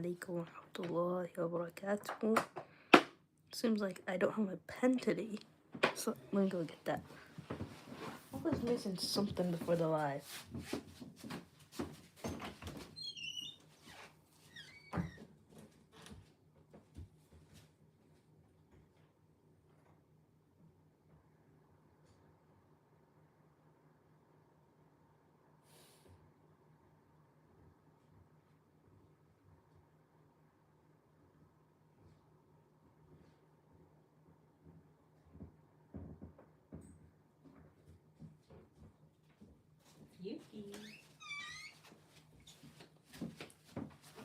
alaikum wa rahmatullahi wa barakatuh. Seems like I don't have my pen today, so let me go get that. I was missing something before the live. Yuki.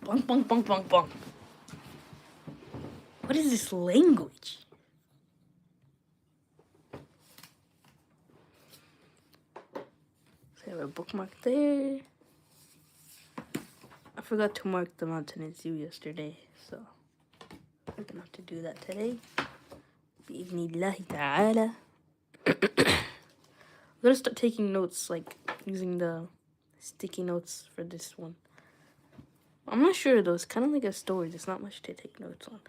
Bonk, bonk, bonk, bonk, bonk. What is this language? So I have a bookmark there. I forgot to mark the mountain zoo yesterday, so I'm gonna have to do that today. Bi'idhnillahi ta'ala. I'm gonna start taking notes, like using the sticky notes for this one. I'm not sure though, it's kind of like a story, there's not much to take notes on.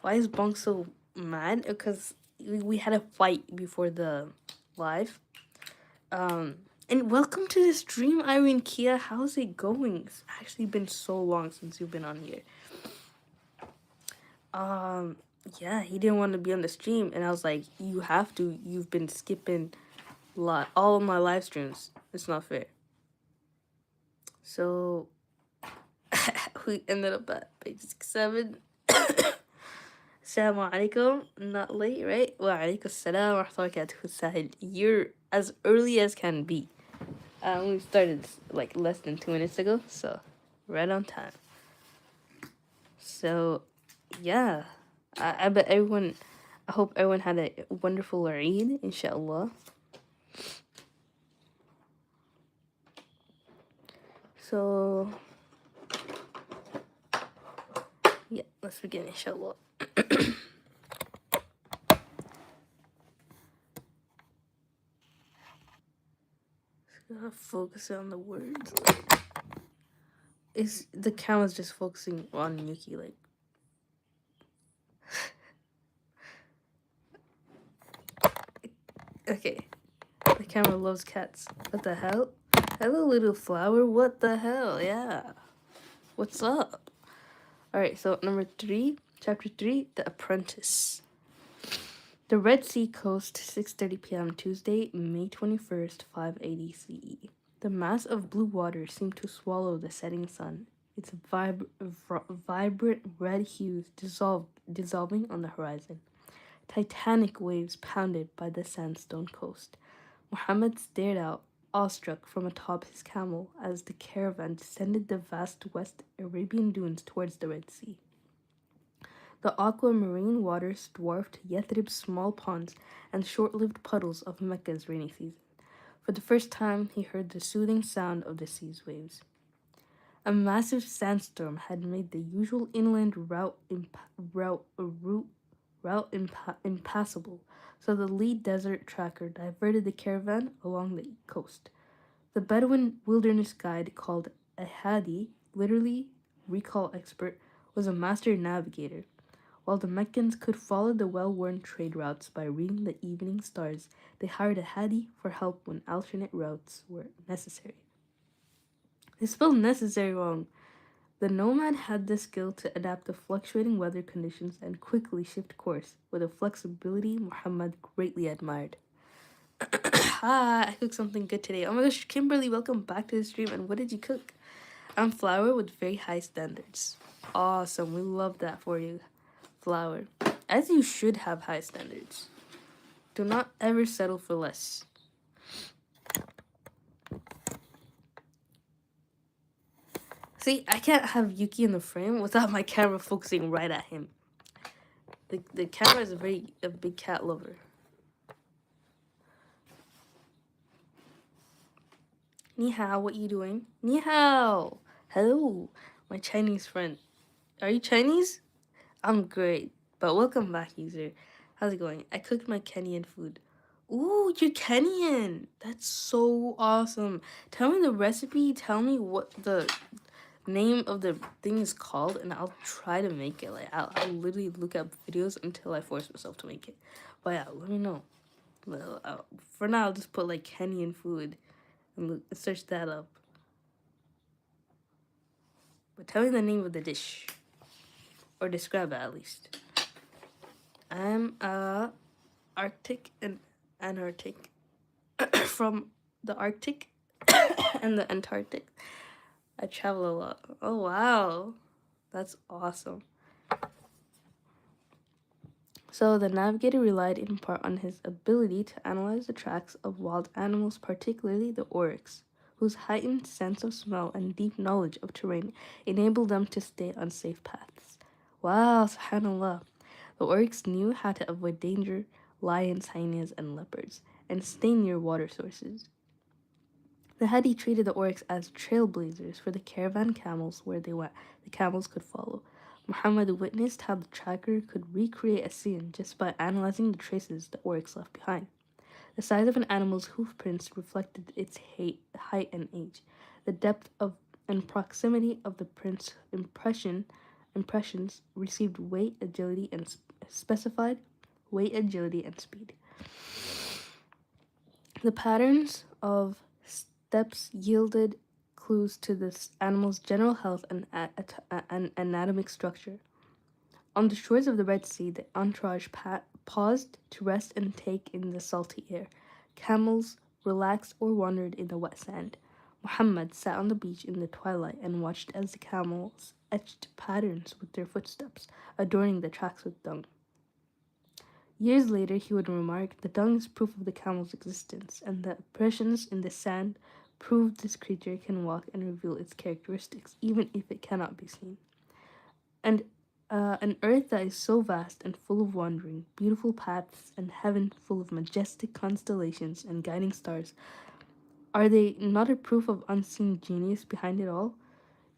Why is Bonk so mad? Because we had a fight before the live. And welcome to the stream, Irene Kia. How's it going? It's actually been so long since you've been on here. Yeah, he didn't want to be on the stream, and I was like, you have to. You've been skipping all of my live streams. It's not fair. So we ended up at page 7. Assalamu alaikum. Not late, right? Wa alaikum assalam wa rahmatullahi wa barakatuh. You're as early as can be. We started like less than 2 minutes ago, so right on time. So, yeah. I bet everyone, I hope everyone had a wonderful Eid, inshallah. So, yeah, let's begin, inshallah. Focus on the words. Is the camera's just focusing on Yuki, like. Okay. The camera loves cats. What the hell? Hello, little flower. What the hell? Yeah. What's up? Alright, so number 3, chapter 3, The Apprentice. The Red Sea coast, 6:30 p.m. Tuesday, May 21st, 580 CE. The mass of blue water seemed to swallow the setting sun, its vibrant red hues dissolving on the horizon. Titanic waves pounded by the sandstone coast. Muhammad stared out, awestruck, from atop his camel as the caravan descended the vast West Arabian dunes towards the Red Sea. The aquamarine waters dwarfed Yathrib's small ponds and short-lived puddles of Mecca's rainy season. For the first time, he heard the soothing sound of the sea's waves. A massive sandstorm had made the usual inland route impassable, so the lead desert tracker diverted the caravan along the coast. The Bedouin wilderness guide called a hadi, literally recall expert, was a master navigator. While the Meccans could follow the well-worn trade routes by reading the evening stars, they hired a hadi for help when alternate routes were necessary. They spelled necessary wrong. The nomad had the skill to adapt to fluctuating weather conditions and quickly shift course with a flexibility Muhammad greatly admired. Hi, I cooked something good today. Oh my gosh, Kimberly, welcome back to the stream. And what did you cook? I'm Flower with very high standards. Awesome, we love that for you, Flower. As you should have high standards. Do not ever settle for less. See, I can't have Yuki in the frame without my camera focusing right at him. The camera is a big cat lover. Ni hao, what you doing? Ni hao. Hello, my Chinese friend. Are you Chinese? I'm great, but welcome back, user. How's it going? I cooked my Kenyan food. Ooh, you're Kenyan. That's so awesome. Tell me the recipe. Tell me what the name of the thing is called, and I'll try to make it. Like I'll literally look up videos until I force myself to make it. But yeah, let me know. Well, for now, I'll just put like Kenyan food and search that up. But tell me the name of the dish, or describe it at least. I'm Arctic and Antarctic from the Arctic and the Antarctic. I travel a lot. Oh wow, that's awesome. So the navigator relied in part on his ability to analyze the tracks of wild animals, particularly the oryx, whose heightened sense of smell and deep knowledge of terrain enabled them to stay on safe paths. Wow, subhanallah. The oryx knew how to avoid danger, lions, hyenas, and leopards, and stay near water sources. The Hadi treated the oryx as trailblazers for the caravan camels where they went. The camels could follow. Muhammad witnessed how the tracker could recreate a scene just by analyzing the traces the oryx left behind. The size of an animal's hoof prints reflected its height and age. The depth of and proximity of the print's impressions received weight, agility, and specified weight, agility, and speed. The patterns of steps yielded clues to this animal's general health and anatomic structure. On the shores of the Red Sea, the entourage paused to rest and take in the salty air. Camels relaxed or wandered in the wet sand. Muhammad sat on the beach in the twilight and watched as the camels etched patterns with their footsteps, adorning the tracks with dung. Years later, he would remark, the dung is proof of the camel's existence, and the impressions in the sand prove this creature can walk and reveal its characteristics, even if it cannot be seen. And an earth that is so vast and full of wandering, beautiful paths, and heaven full of majestic constellations and guiding stars, are they not a proof of unseen genius behind it all?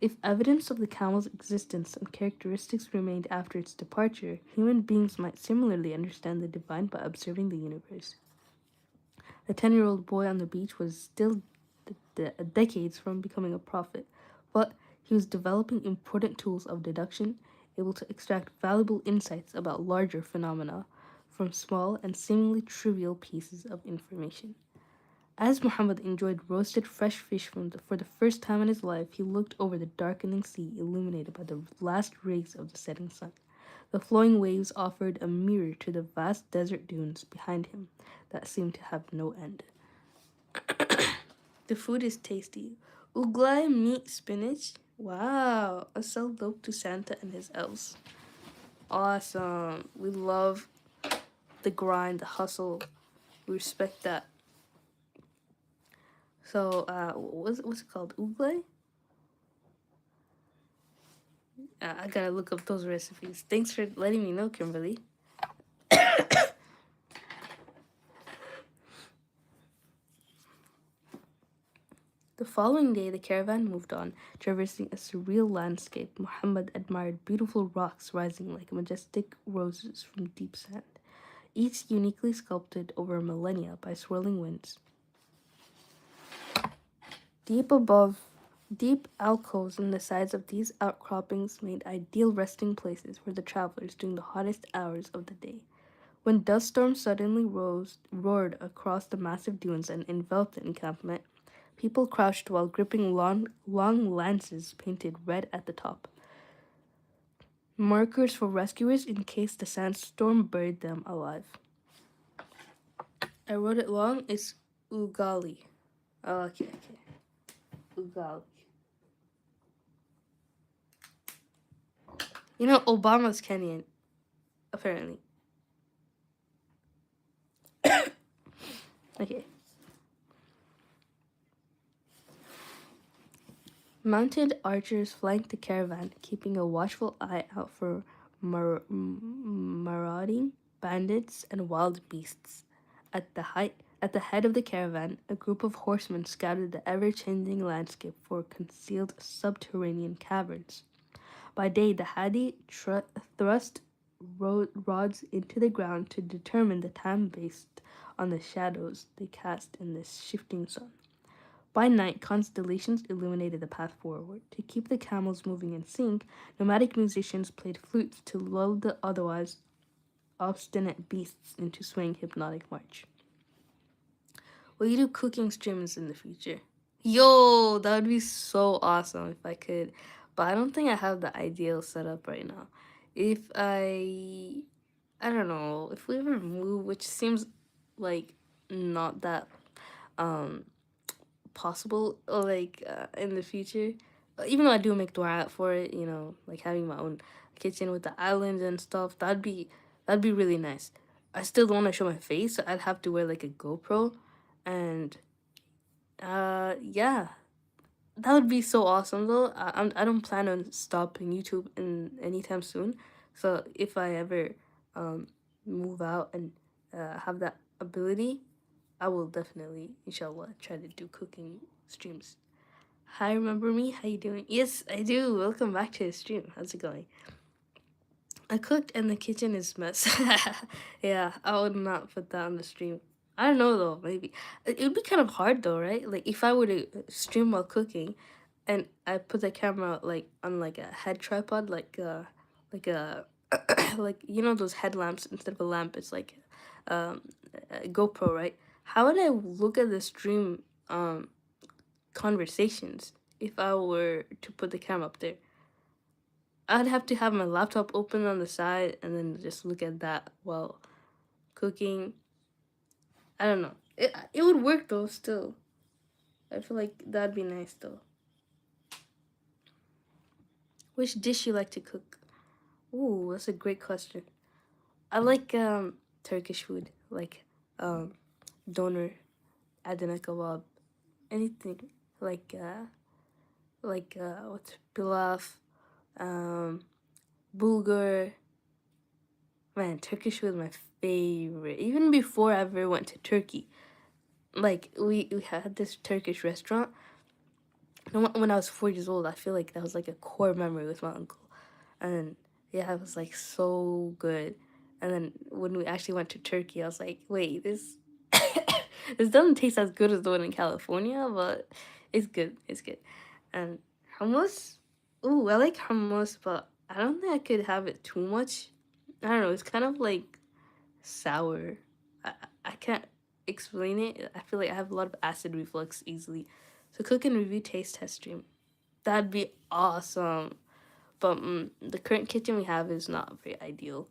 If evidence of the camel's existence and characteristics remained after its departure, human beings might similarly understand the divine by observing the universe. The 10-year-old boy on the beach was still decades from becoming a prophet, but he was developing important tools of deduction, able to extract valuable insights about larger phenomena from small and seemingly trivial pieces of information. As Muhammad enjoyed roasted fresh fish for the first time in his life, he looked over the darkening sea illuminated by the last rays of the setting sun. The flowing waves offered a mirror to the vast desert dunes behind him that seemed to have no end. The food is tasty. Uglai meat spinach. Wow. A sell dope to Santa and his elves. Awesome. We love the grind, the hustle. We respect that. So, what's it called? Uglai? I gotta look up those recipes. Thanks for letting me know, Kimberly. The following day, the caravan moved on, traversing a surreal landscape. Muhammad admired beautiful rocks rising like majestic roses from deep sand, each uniquely sculpted over millennia by swirling winds. Deep alcoves in the sides of these outcroppings made ideal resting places for the travelers during the hottest hours of the day. When dust storms suddenly roared across the massive dunes and enveloped the encampment, people crouched while gripping long lances painted red at the top. Markers for rescuers in case the sandstorm buried them alive. I wrote it long. It's Ugali. Oh, okay. Ugali. You know, Obama's Kenyan, apparently. Okay. Mounted archers flanked the caravan, keeping a watchful eye out for marauding bandits and wild beasts. At the head of the caravan, a group of horsemen scouted the ever-changing landscape for concealed subterranean caverns. By day, the Hadi thrust rods into the ground to determine the time based on the shadows they cast in the shifting sun. By night, constellations illuminated the path forward. To keep the camels moving in sync, nomadic musicians played flutes to lull the otherwise obstinate beasts into swaying hypnotic march. Will you do cooking streams in the future? Yo, that would be so awesome if I could. But I don't think I have the ideal setup right now. If I don't know, if we ever move, which seems like not that um possible like in the future. Even though I do make dua for it, you know, like having my own kitchen with the islands and stuff, that'd be really nice. I still don't want to show my face, so I'd have to wear like a GoPro, and yeah, that would be so awesome though. I don't plan on stopping YouTube in anytime soon, so if I ever um move out and have that ability, I will definitely, inshallah, try to do cooking streams. Hi, remember me? How you doing? Yes, I do. Welcome back to the stream. How's it going? I cooked and the kitchen is mess. Yeah, I would not put that on the stream. I don't know though, maybe. It would be kind of hard though, right? Like if I were to stream while cooking and I put the camera like on like a head tripod, like a like you know those headlamps instead of a lamp, it's like um a GoPro, right? How would I look at the stream conversations if I were to put the camera up there? I'd have to have my laptop open on the side and then just look at that while cooking. I don't know. It would work though still. I feel like that'd be nice though. Which dish you like to cook? Ooh, that's a great question. I like Turkish food, like doner, Adana kebab, anything what's pilaf, um bulgur. Man, Turkish was my favorite. Even before I ever went to Turkey. Like, we had this Turkish restaurant. And when I was 4 years old, I feel like that was like a core memory with my uncle. And yeah, it was like so good. And then when we actually went to Turkey, I was like, wait, this this doesn't taste as good as the one in California, but it's good. It's good. And hummus, ooh, I like hummus, but I don't think I could have it too much. I don't know. It's kind of like sour. I, I can't explain it. I feel like I have a lot of acid reflux easily. So cook and review taste test stream. That'd be awesome. But the current kitchen we have is not very ideal.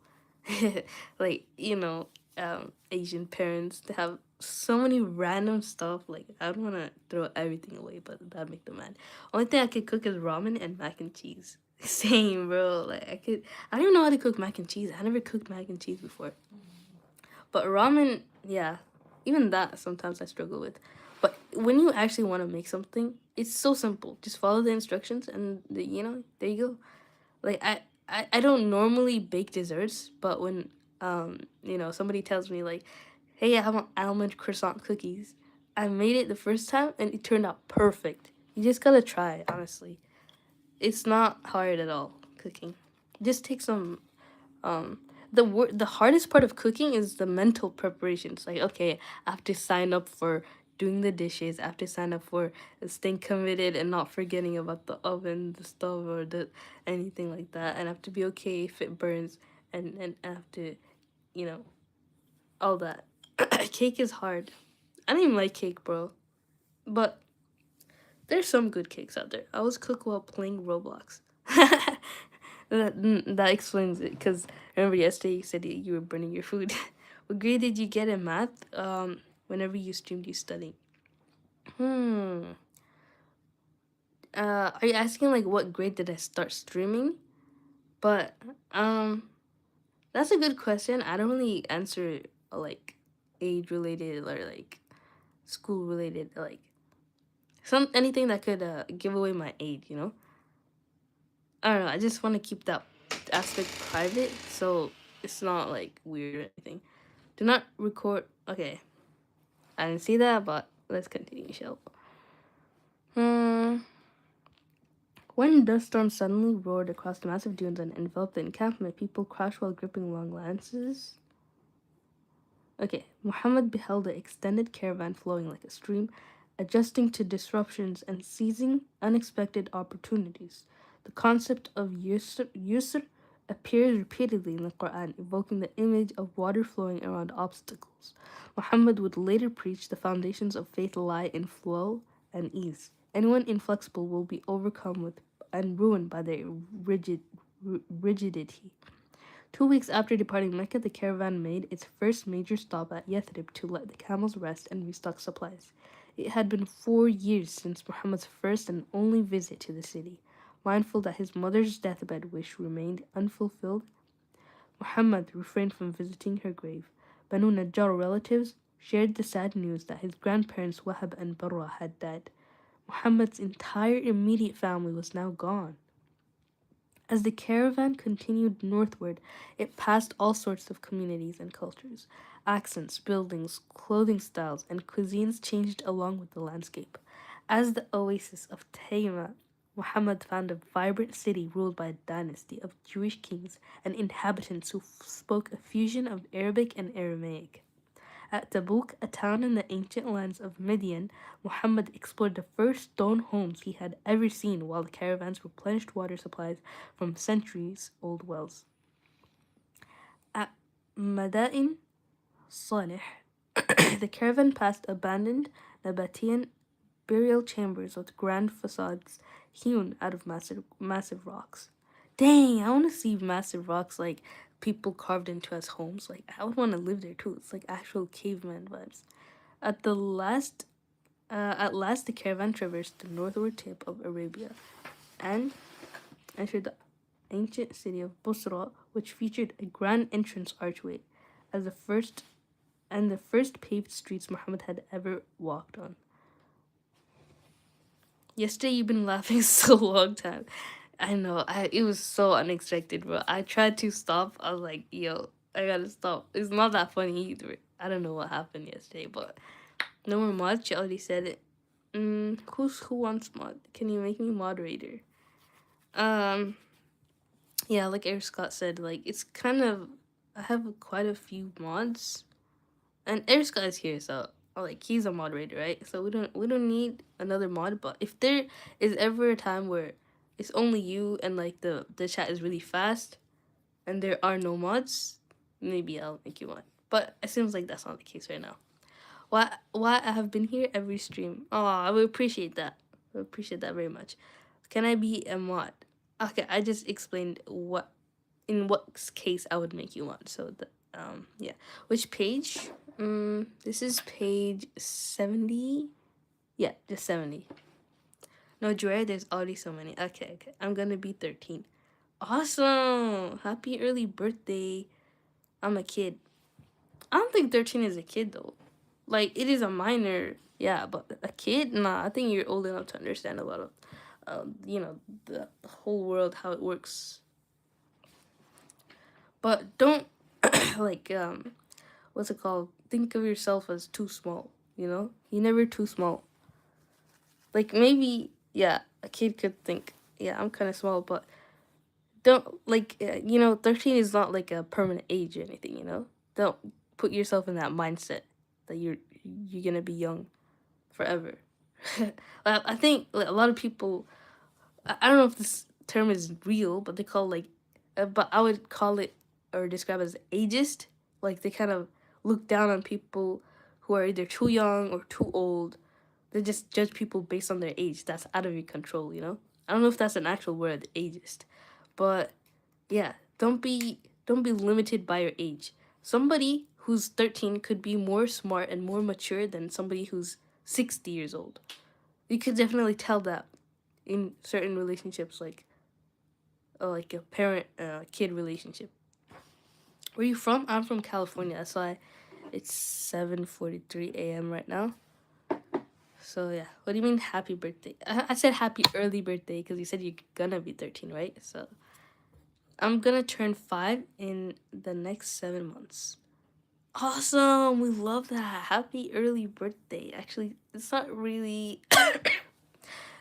Like, you know, Asian parents, they have so many random stuff. Like, I don't want to throw everything away, but that'd make them mad. Only thing I could cook is ramen and mac and cheese. Same, bro. Like, I don't even know how to cook mac and cheese. I never cooked mac and cheese before. But ramen, yeah, even that sometimes I struggle with. But when you actually want to make something, it's so simple. Just follow the instructions, and there you go. Like I don't normally bake desserts, but when somebody tells me like, hey, I want almond croissant cookies, I made it the first time and it turned out perfect. You just gotta try, honestly. It's not hard at all cooking. Just take some the hardest part of cooking is the mental preparations. Like, okay, I have to sign up for doing the dishes. I have to sign up for staying committed and not forgetting about the oven, the stove, or the anything like that. And I have to be okay if it burns, and I have to, you know, all that. Cake is hard. I don't even like cake, bro. But there's some good cakes out there. I always cook while playing Roblox. That explains it. Because remember yesterday you said you were burning your food. What grade did you get in math? Whenever you streamed, you studying. Hmm. Are you asking like what grade did I start streaming? But that's a good question. I don't really answer like age related or like school related, like anything that could give away my age, you know? I don't know. I just want to keep that aspect private, so it's not like weird or anything. Do not record. Okay, I didn't see that, but let's continue, shall we? When dust storms suddenly roared across the massive dunes and enveloped the encampment, people crouched while gripping long lances. Okay, Muhammad beheld the extended caravan flowing like a stream, adjusting to disruptions and seizing unexpected opportunities. The concept of yusr appears repeatedly in the Quran, evoking the image of water flowing around obstacles. Muhammad would later preach the foundations of faith lie in flow and ease. Anyone inflexible will be overcome with and ruined by their rigidity. 2 weeks after departing Mecca, the caravan made its first major stop at Yathrib to let the camels rest and restock supplies. It had been 4 years since Muhammad's first and only visit to the city. Mindful that his mother's deathbed wish remained unfulfilled, Muhammad refrained from visiting her grave. Banu Najjar relatives shared the sad news that his grandparents Wahab and Barra had died. Muhammad's entire immediate family was now gone. As the caravan continued northward, it passed all sorts of communities and cultures. Accents, buildings, clothing styles, and cuisines changed along with the landscape. As the oasis of Taima, Muhammad found a vibrant city ruled by a dynasty of Jewish kings and inhabitants who spoke a fusion of Arabic and Aramaic. At Tabuk, a town in the ancient lands of Midian, Muhammad explored the first stone homes he had ever seen while the caravans replenished water supplies from centuries-old wells. At Madain Salih, the caravan passed abandoned Nabataean burial chambers with grand facades hewn out of massive rocks. Dang, I want to see massive rocks like people carved into as homes. Like I would want to live there too. It's like actual caveman vibes. At the last, at last, the caravan traversed the northward tip of Arabia and entered the ancient city of Busra, which featured a grand entrance archway as the first paved streets Muhammad had ever walked on. Yesterday you've been laughing so long time. I know, it was so unexpected, bro. I tried to stop. I was like, yo, I gotta stop. It's not that funny either. I don't know what happened yesterday, but no more mods. She already said it. Who wants mod? Can you make me moderator? Yeah, like Eric Scott said, like it's kind of I have quite a few mods, and Eric Scott is here, so like he's a moderator, right? So we don't need another mod. But if there is ever a time where it's only you and like the chat is really fast, and there are no mods, maybe I'll make you one. But it seems like that's not the case right now. Why I have been here every stream. Oh, I would appreciate that. I would appreciate that very much. Can I be a mod? Okay, I just explained in what case I would make you one. So yeah. Which page? This is page 70. Yeah, just 70. No, Dre, there's already so many. Okay. I'm gonna be 13. Awesome! Happy early birthday. I'm a kid. I don't think 13 is a kid though. Like it is a minor, yeah, but a kid, nah. I think you're old enough to understand a lot of, the whole world, how it works. But don't like what's it called? Think of yourself as too small. You're never too small. Like maybe, yeah, a kid could think, yeah, I'm kind of small, but don't 13 is not like a permanent age or anything. Don't put yourself in that mindset that you're gonna be young forever. I think like, a lot of people, I don't know if this term is real, but they call but I would call it or describe as ageist. Like they kind of look down on people who are either too young or too old. They just judge people based on their age. That's out of your control. I don't know if that's an actual word, ageist, but yeah, don't be limited by your age. Somebody who's 13 could be more smart and more mature than somebody who's 60 years old. You could definitely tell that in certain relationships, like a parent kid relationship. Where are you from? I'm from California. That's why it's 7:43 a.m. right now. So yeah, what do you mean happy birthday? I said happy early birthday because you said you're gonna be 13, right? So I'm gonna turn 5 in the next 7 months. Awesome! We love that. Happy early birthday. Actually, it's not really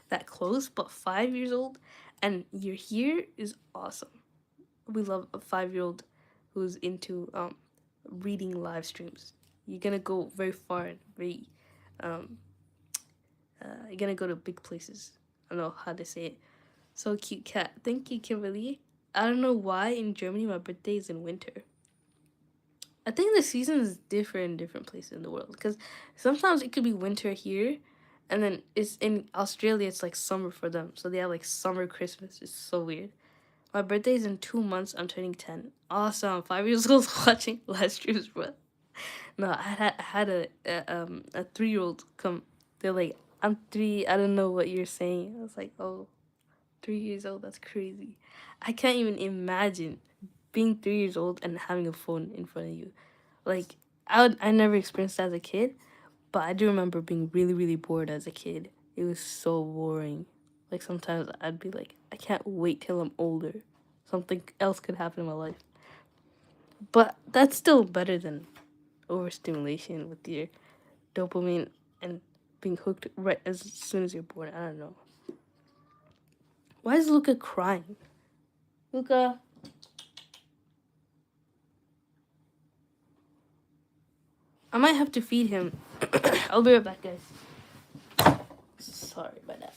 that close, but 5 years old and you're here is awesome. We love a 5-year-old who's into reading live streams. You're gonna go very far and very You're gonna go to big places. I don't know how to say it. So cute cat. Thank you, Kimberly. I don't know why in Germany my birthday is in winter. I think the season is different in different places in the world. Because sometimes it could be winter here, and then it's in Australia. It's like summer for them. So they have like summer Christmas. It's so weird. My birthday is in 2 months. I'm turning 10. Awesome. 5 years old watching live streams, bro. No, I had a 3-year-old come. They're like, I'm 3. I don't know what you're saying. I was like, oh, 3 years old. That's crazy. I can't even imagine being 3 years old and having a phone in front of you. Like, I never experienced that as a kid, but I do remember being really, really bored as a kid. It was so boring. Like, sometimes I'd be like, I can't wait till I'm older. Something else could happen in my life. But that's still better than overstimulation with your dopamine and being hooked right as soon as you're born. I don't know. Why is Luca crying? Luca. I might have to feed him. I'll be right back, guys. Sorry about that.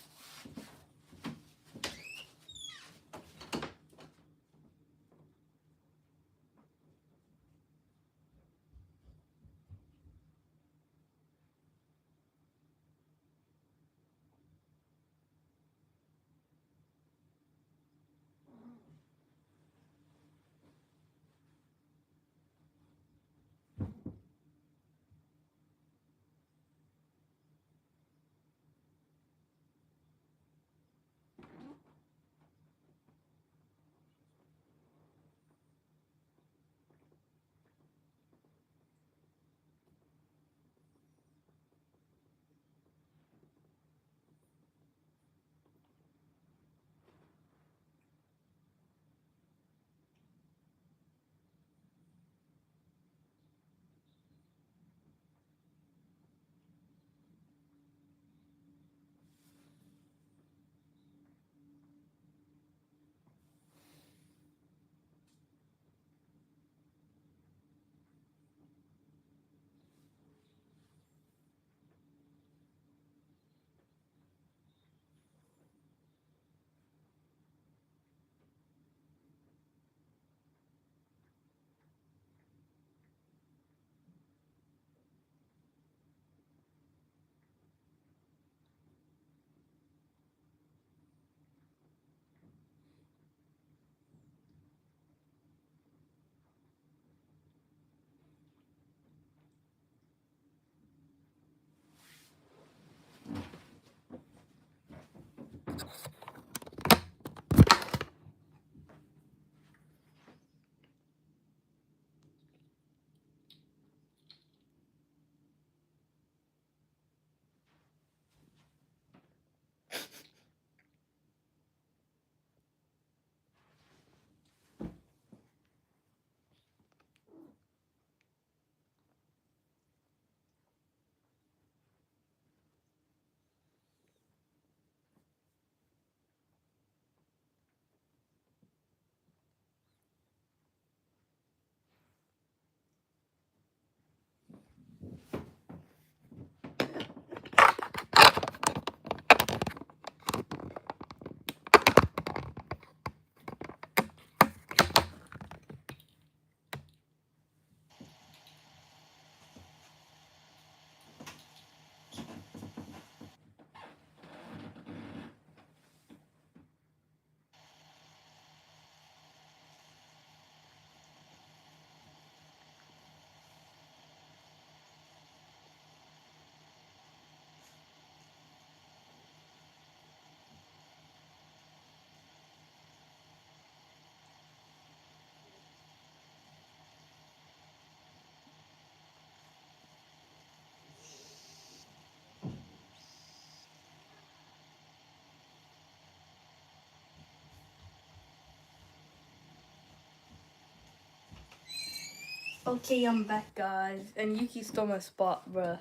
Okay, I'm back, guys. And Yuki stole my spot, bruh.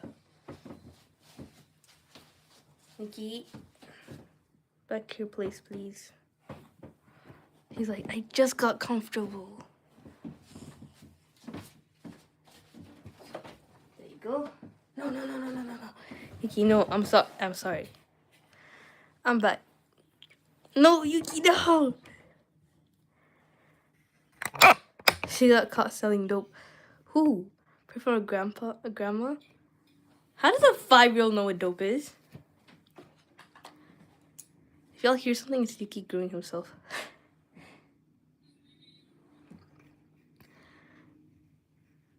Yuki, back to your place, please. He's like, I just got comfortable. There you go. No. Yuki, no, I'm sorry. I'm back. No, Yuki, no! She got caught selling dope. Who? From a grandpa, a grandma? How does a 5-year-old know what dope is? If y'all hear something, it's Yuki growing himself.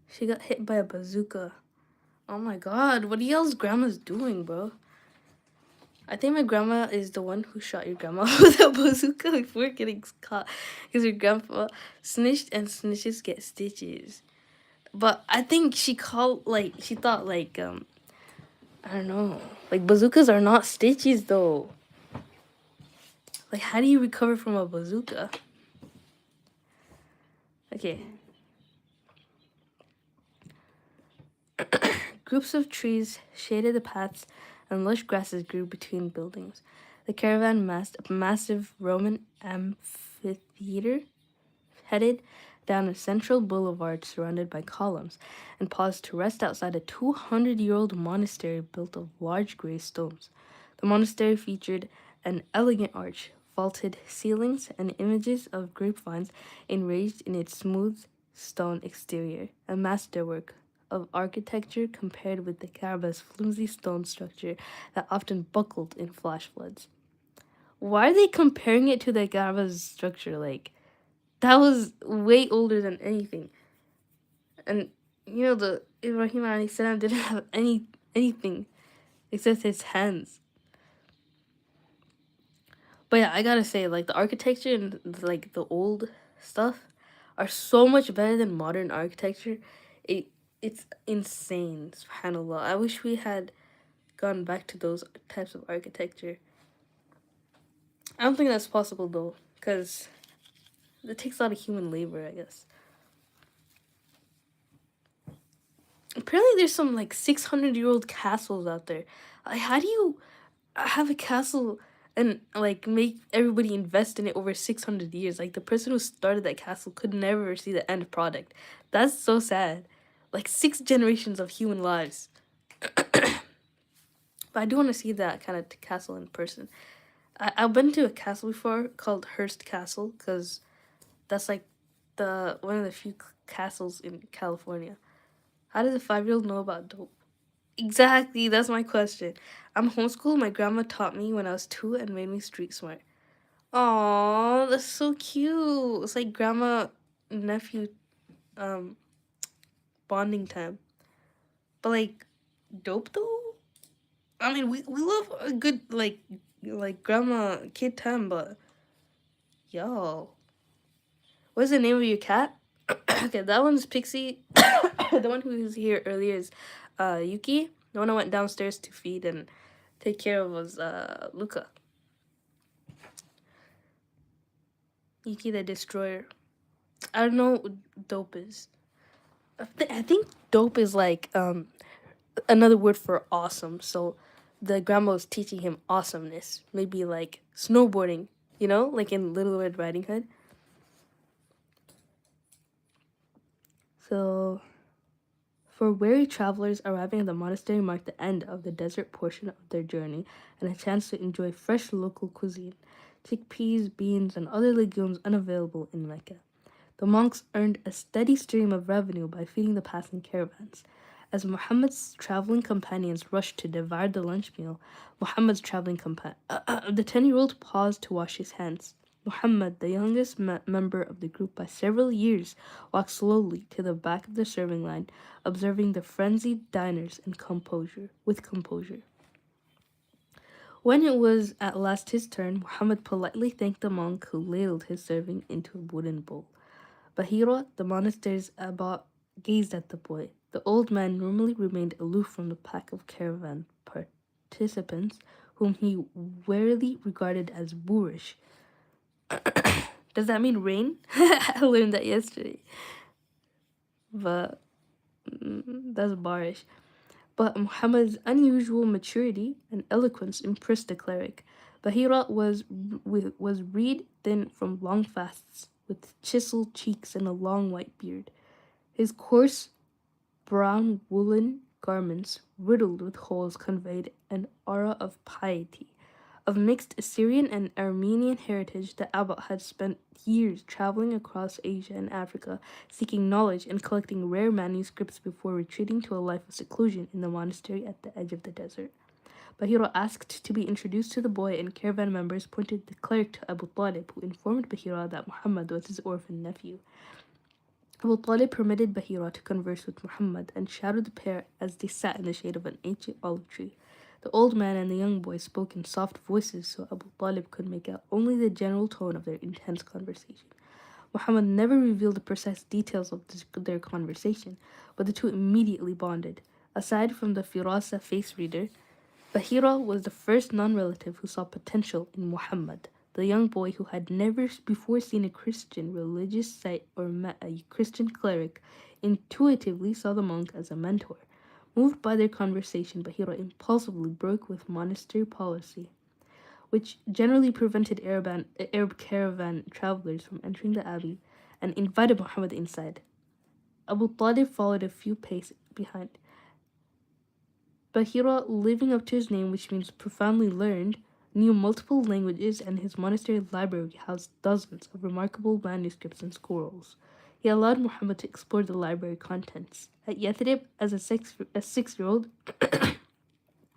She got hit by a bazooka. Oh my god, what are y'all's grandmas doing, bro? I think my grandma is the one who shot your grandma with a bazooka before getting caught. Because your grandpa snitched and snitches get stitches. But I think she thought I don't know. Like, bazookas are not stitches, though. Like, how do you recover from a bazooka? Okay. Groups of trees shaded the paths, and lush grasses grew between buildings. The caravan massed a massive Roman amphitheater headed down a central boulevard surrounded by columns and paused to rest outside a 200-year-old monastery built of large gray stones. The monastery featured an elegant arch, vaulted ceilings, and images of grapevines enraged in its smooth stone exterior, a masterwork of architecture compared with the Kaaba's flimsy stone structure that often buckled in flash floods. Why are they comparing it to the Kaaba's structure? Like, that was way older than anything. And the Ibrahim alayhi salam didn't have anything except his hands. But yeah, I gotta say, like, the architecture and like the old stuff are so much better than modern architecture. It's insane, subhanAllah. I wish we had gone back to those types of architecture. I don't think that's possible though, because it takes a lot of human labor, I guess. Apparently there's some like 600-year-old castles out there. Like, how do you have a castle and like make everybody invest in it over 600 years? Like, the person who started that castle could never see the end product. That's so sad. Like, 6 generations of human lives. But I do want to see that kind of castle in person. I've been to a castle before called Hearst Castle, because that's like one of the few castles in California. How does a 5-year-old know about dope? Exactly, that's my question. I'm homeschooled. My grandma taught me when I was 2 and made me street smart. Aw, that's so cute. It's like grandma nephew um bonding time. But like, dope though? I mean, we love a good like grandma kid time, but yo, what's the name of your cat? Okay, that one's Pixie. The one who was here earlier is Yuki. The one I went downstairs to feed and take care of was Luca. Yuki the Destroyer. I don't know what dope is. I think dope is like another word for awesome. So the grandma was teaching him awesomeness. Maybe like snowboarding, like in Little Red Riding Hood. So, for weary travelers, arriving at the monastery marked the end of the desert portion of their journey and a chance to enjoy fresh local cuisine, chickpeas, beans, and other legumes unavailable in Mecca. The monks earned a steady stream of revenue by feeding the passing caravans. As Muhammad's traveling companions rushed to devour the lunch meal, Muhammad's traveling the 10-year-old paused to wash his hands. Muhammad, the youngest member of the group by several years, walked slowly to the back of the serving line, observing the frenzied diners with composure. When it was at last his turn, Muhammad politely thanked the monk who ladled his serving into a wooden bowl. Bahira, the monastery's abbot, gazed at the boy. The old man normally remained aloof from the pack of caravan participants, whom he warily regarded as boorish. Does that mean rain? I learned that yesterday. But that's barish. But Muhammad's unusual maturity and eloquence impressed the cleric. Bahira was reed thin from long fasts, with chiseled cheeks and a long white beard. His coarse brown woolen garments, riddled with holes, conveyed an aura of piety. Of mixed Assyrian and Armenian heritage, the abbot had spent years traveling across Asia and Africa, seeking knowledge and collecting rare manuscripts before retreating to a life of seclusion in the monastery at the edge of the desert. Bahira asked to be introduced to the boy, and caravan members pointed the cleric to Abu Talib, who informed Bahira that Muhammad was his orphan nephew. Abu Talib permitted Bahira to converse with Muhammad and shadowed the pair as they sat in the shade of an ancient olive tree. The old man and the young boy spoke in soft voices, so Abu Talib could make out only the general tone of their intense conversation. Muhammad never revealed the precise details of their conversation, but the two immediately bonded. Aside from the Firasa face reader, Bahira was the first non-relative who saw potential in Muhammad. The young boy, who had never before seen a Christian religious site or met a Christian cleric, intuitively saw the monk as a mentor. Moved by their conversation, Bahira impulsively broke with monastery policy, which generally prevented Arab caravan travelers from entering the abbey, and invited Muhammad inside. Abu Talib followed a few paces behind. Bahira, living up to his name, which means profoundly learned, knew multiple languages, and his monastery library housed dozens of remarkable manuscripts and scrolls. He allowed Muhammad to explore the library contents. At Yathrib, as a 6-year-old,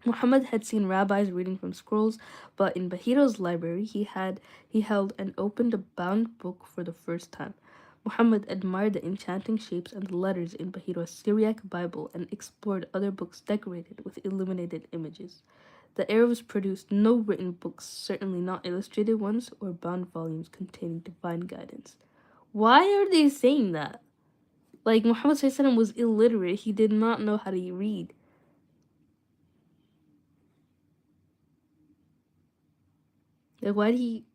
Muhammad had seen rabbis reading from scrolls, but in Bahira's library he held and opened a bound book for the first time. Muhammad admired the enchanting shapes and the letters in Bahira's Syriac Bible and explored other books decorated with illuminated images. The Arabs produced no written books, certainly not illustrated ones or bound volumes containing divine guidance. Why are they saying that? Like, Muhammad ﷺ was illiterate. He did not know how to read. Like, why did he...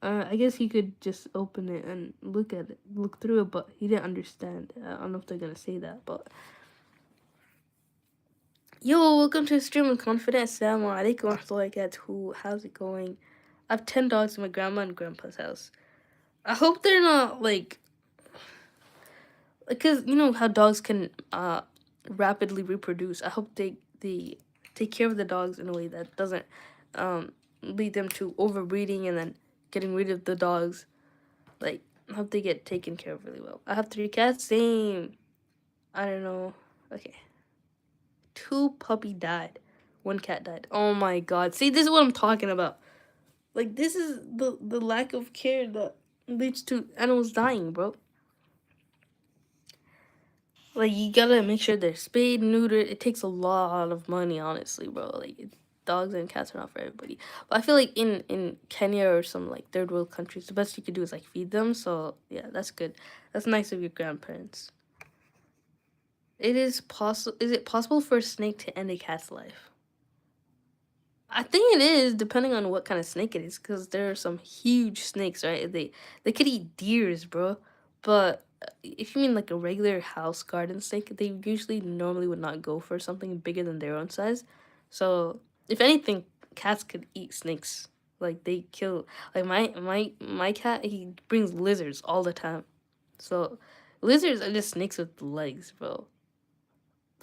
I guess he could just open it and look at it, look through it, but he didn't understand. I don't know if they're gonna say that, but... Yo, welcome to the stream of Confidence. Assalamu alaikum wa rahmatullahi wa barakatuh. How's it going? I have 10 dogs in my grandma and grandpa's house. I hope they're not, like... Because, you know how dogs can rapidly reproduce. I hope they take care of the dogs in a way that doesn't lead them to overbreeding and then getting rid of the dogs. Like, I hope they get taken care of really well. I have 3 cats. Same. I don't know. Okay. 2 puppy died. 1 cat died. Oh my god. See, this is what I'm talking about. Like, this is the lack of care that leads to animals dying, bro. Like, you gotta make sure they're spayed, neutered. It takes a lot of money, honestly, bro. Like, dogs and cats are not for everybody. But I feel like in Kenya or some, like, third world countries, the best you could do is, like, feed them. So, yeah, that's good. That's nice of your grandparents. Is it possible for a snake to end a cat's life? I think it is, depending on what kind of snake it is, because there are some huge snakes, right? They could eat deers, bro. But if you mean like a regular house garden snake, they usually normally would not go for something bigger than their own size. So if anything, cats could eat snakes. Like they kill. Like my cat, he brings lizards all the time. So lizards are just snakes with legs, bro.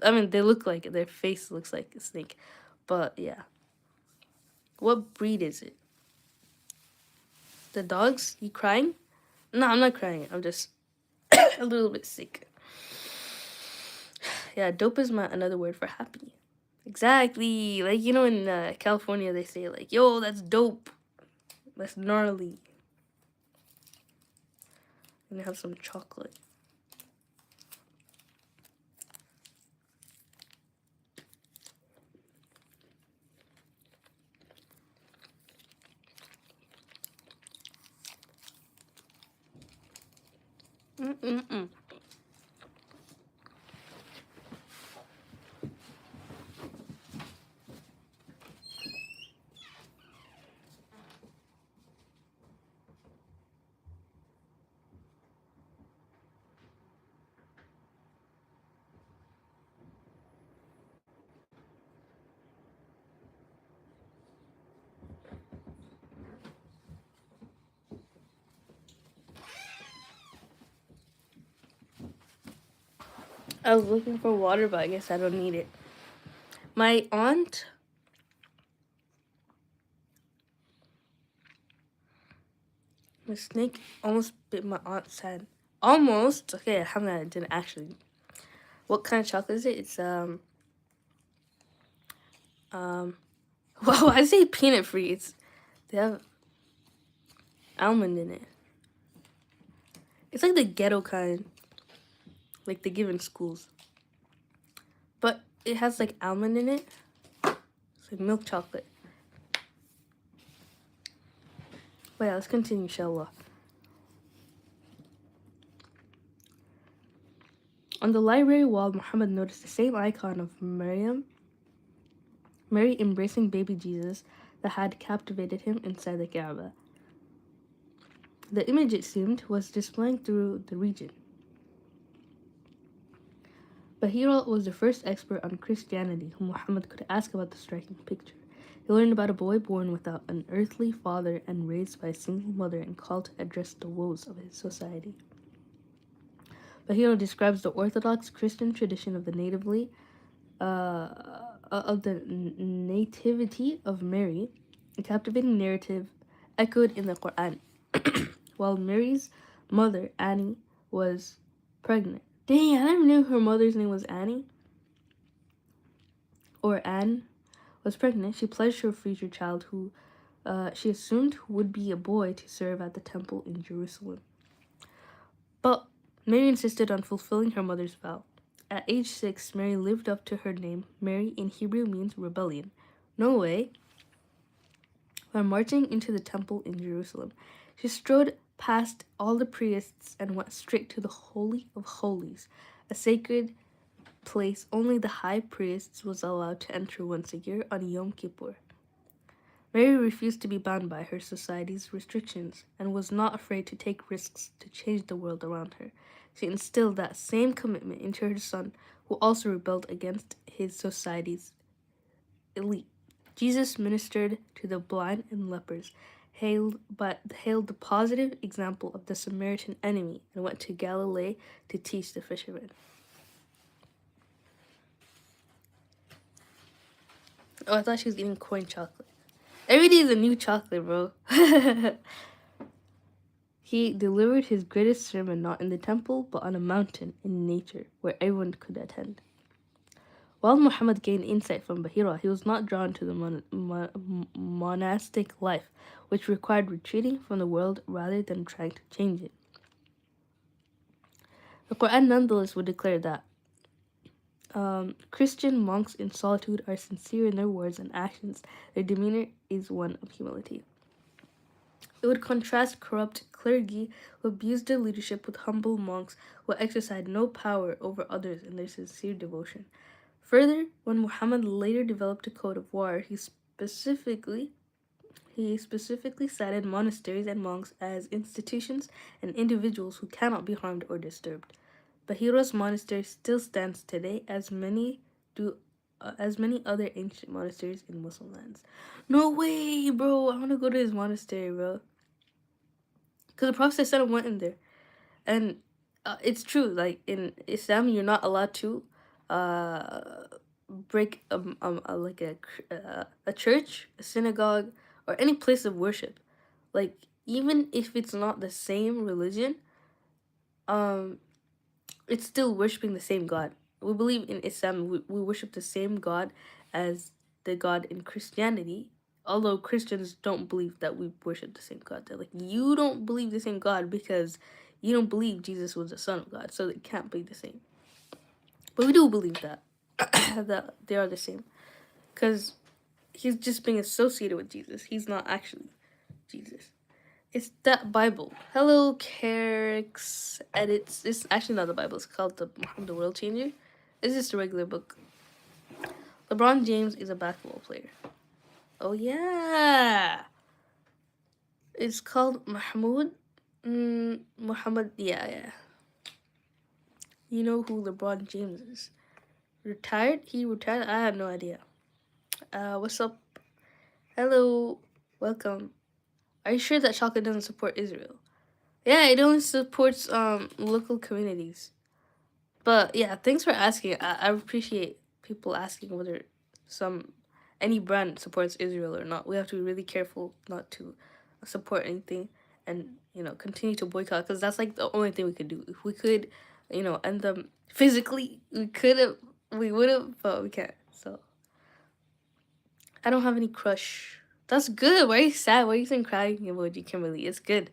I mean, they look like their face looks like a snake, but yeah. What breed is it? The dogs? You crying? No, I'm not crying. I'm just a little bit sick. Yeah, dope is another word for happy. Exactly. Like, you know, in California, they say, like, yo, that's dope. That's gnarly. I'm gonna have some chocolate. Mm-mm-mm. I was looking for water, but I guess I don't need it. My aunt My snake almost bit my aunt's hand. Almost. Okay, alhamdulillah, it didn't actually. What kind of chocolate is it? It's well, I say peanut free. They have almond in it. It's like the ghetto kind, like they give in schools. But it has like almond in it. It's like milk chocolate. But yeah, let's continue, inshallah. On the library wall, Muhammad noticed the same icon of Mary embracing baby Jesus that had captivated him inside the Kaaba. The image, it seemed, was displaying through the region. Bahira was the first expert on Christianity whom Muhammad could ask about the striking picture. He learned about a boy born without an earthly father and raised by a single mother and called to address the woes of his society. Bahira describes the Orthodox Christian tradition of the nativity of Mary, a captivating narrative echoed in the Quran. While Mary's mother, Annie, was pregnant. Dang, I never knew her mother's name was Annie. Or Anne was pregnant. She pledged her future child, who she assumed would be a boy, to serve at the temple in Jerusalem. But Mary insisted on fulfilling her mother's vow. At age 6, Mary lived up to her name. Mary in Hebrew means rebellion. No way. While marching into the temple in Jerusalem, she strode past all the priests and went straight to the Holy of Holies, a sacred place only the high priest was allowed to enter once a year on Yom Kippur. Mary refused to be bound by her society's restrictions and was not afraid to take risks to change the world around her. She instilled that same commitment into her son, who also rebelled against his society's elite. Jesus ministered to the blind and lepers, hailed the positive example of the Samaritan enemy, and went to Galilee to teach the fishermen. Oh, I thought she was eating corn chocolate. Every day is a new chocolate, bro. He delivered his greatest sermon not in the temple, but on a mountain in nature, where everyone could attend. While Muhammad gained insight from Bahira, he was not drawn to the monastic life, which required retreating from the world rather than trying to change it. The Quran nonetheless would declare that Christian monks in solitude are sincere in their words and actions. Their demeanor is one of humility. It would contrast corrupt clergy who abused their leadership with humble monks who exercised no power over others in their sincere devotion. Further, when Muhammad later developed a code of war, he specifically cited monasteries and monks as institutions and individuals who cannot be harmed or disturbed. Bahira's monastery still stands today, as many other ancient monasteries in Muslim lands. No way, bro! I want to go to his monastery, bro. Because the Prophet ﷺ went in there, and it's true. Like in Islam, you're not allowed to break a church, a synagogue, or any place of worship. Like even if it's not the same religion, it's still worshiping the same God. We believe in Islam, we worship the same God as the God in Christianity. Although Christians don't believe that we worship the same God. They're like, you don't believe the same God because you don't believe Jesus was the Son of God, so it can't be the same. But we do believe that, that they are the same. Because he's just being associated with Jesus. He's not actually Jesus. It's that Bible. Hello, Carrick's Edits. It's actually not the Bible. It's called the Muhammad the World Changer. It's just a regular book. LeBron James is a basketball player. Oh, yeah. It's called Muhammad. Yeah. You know who LeBron James is? Retired? He retired? I have no idea. What's up? Hello. Welcome. Are you sure that chocolate doesn't support Israel? Yeah, it only supports local communities. But yeah, thanks for asking. I appreciate people asking whether any brand supports Israel or not. We have to be really careful not to support anything. and continue to boycott, because that's like the only thing we could do. If we could end them physically, we would have, but we can't. So I don't have any crush. That's good. Why are you sad? Why are you saying crying emoji, Kimberly? It's good.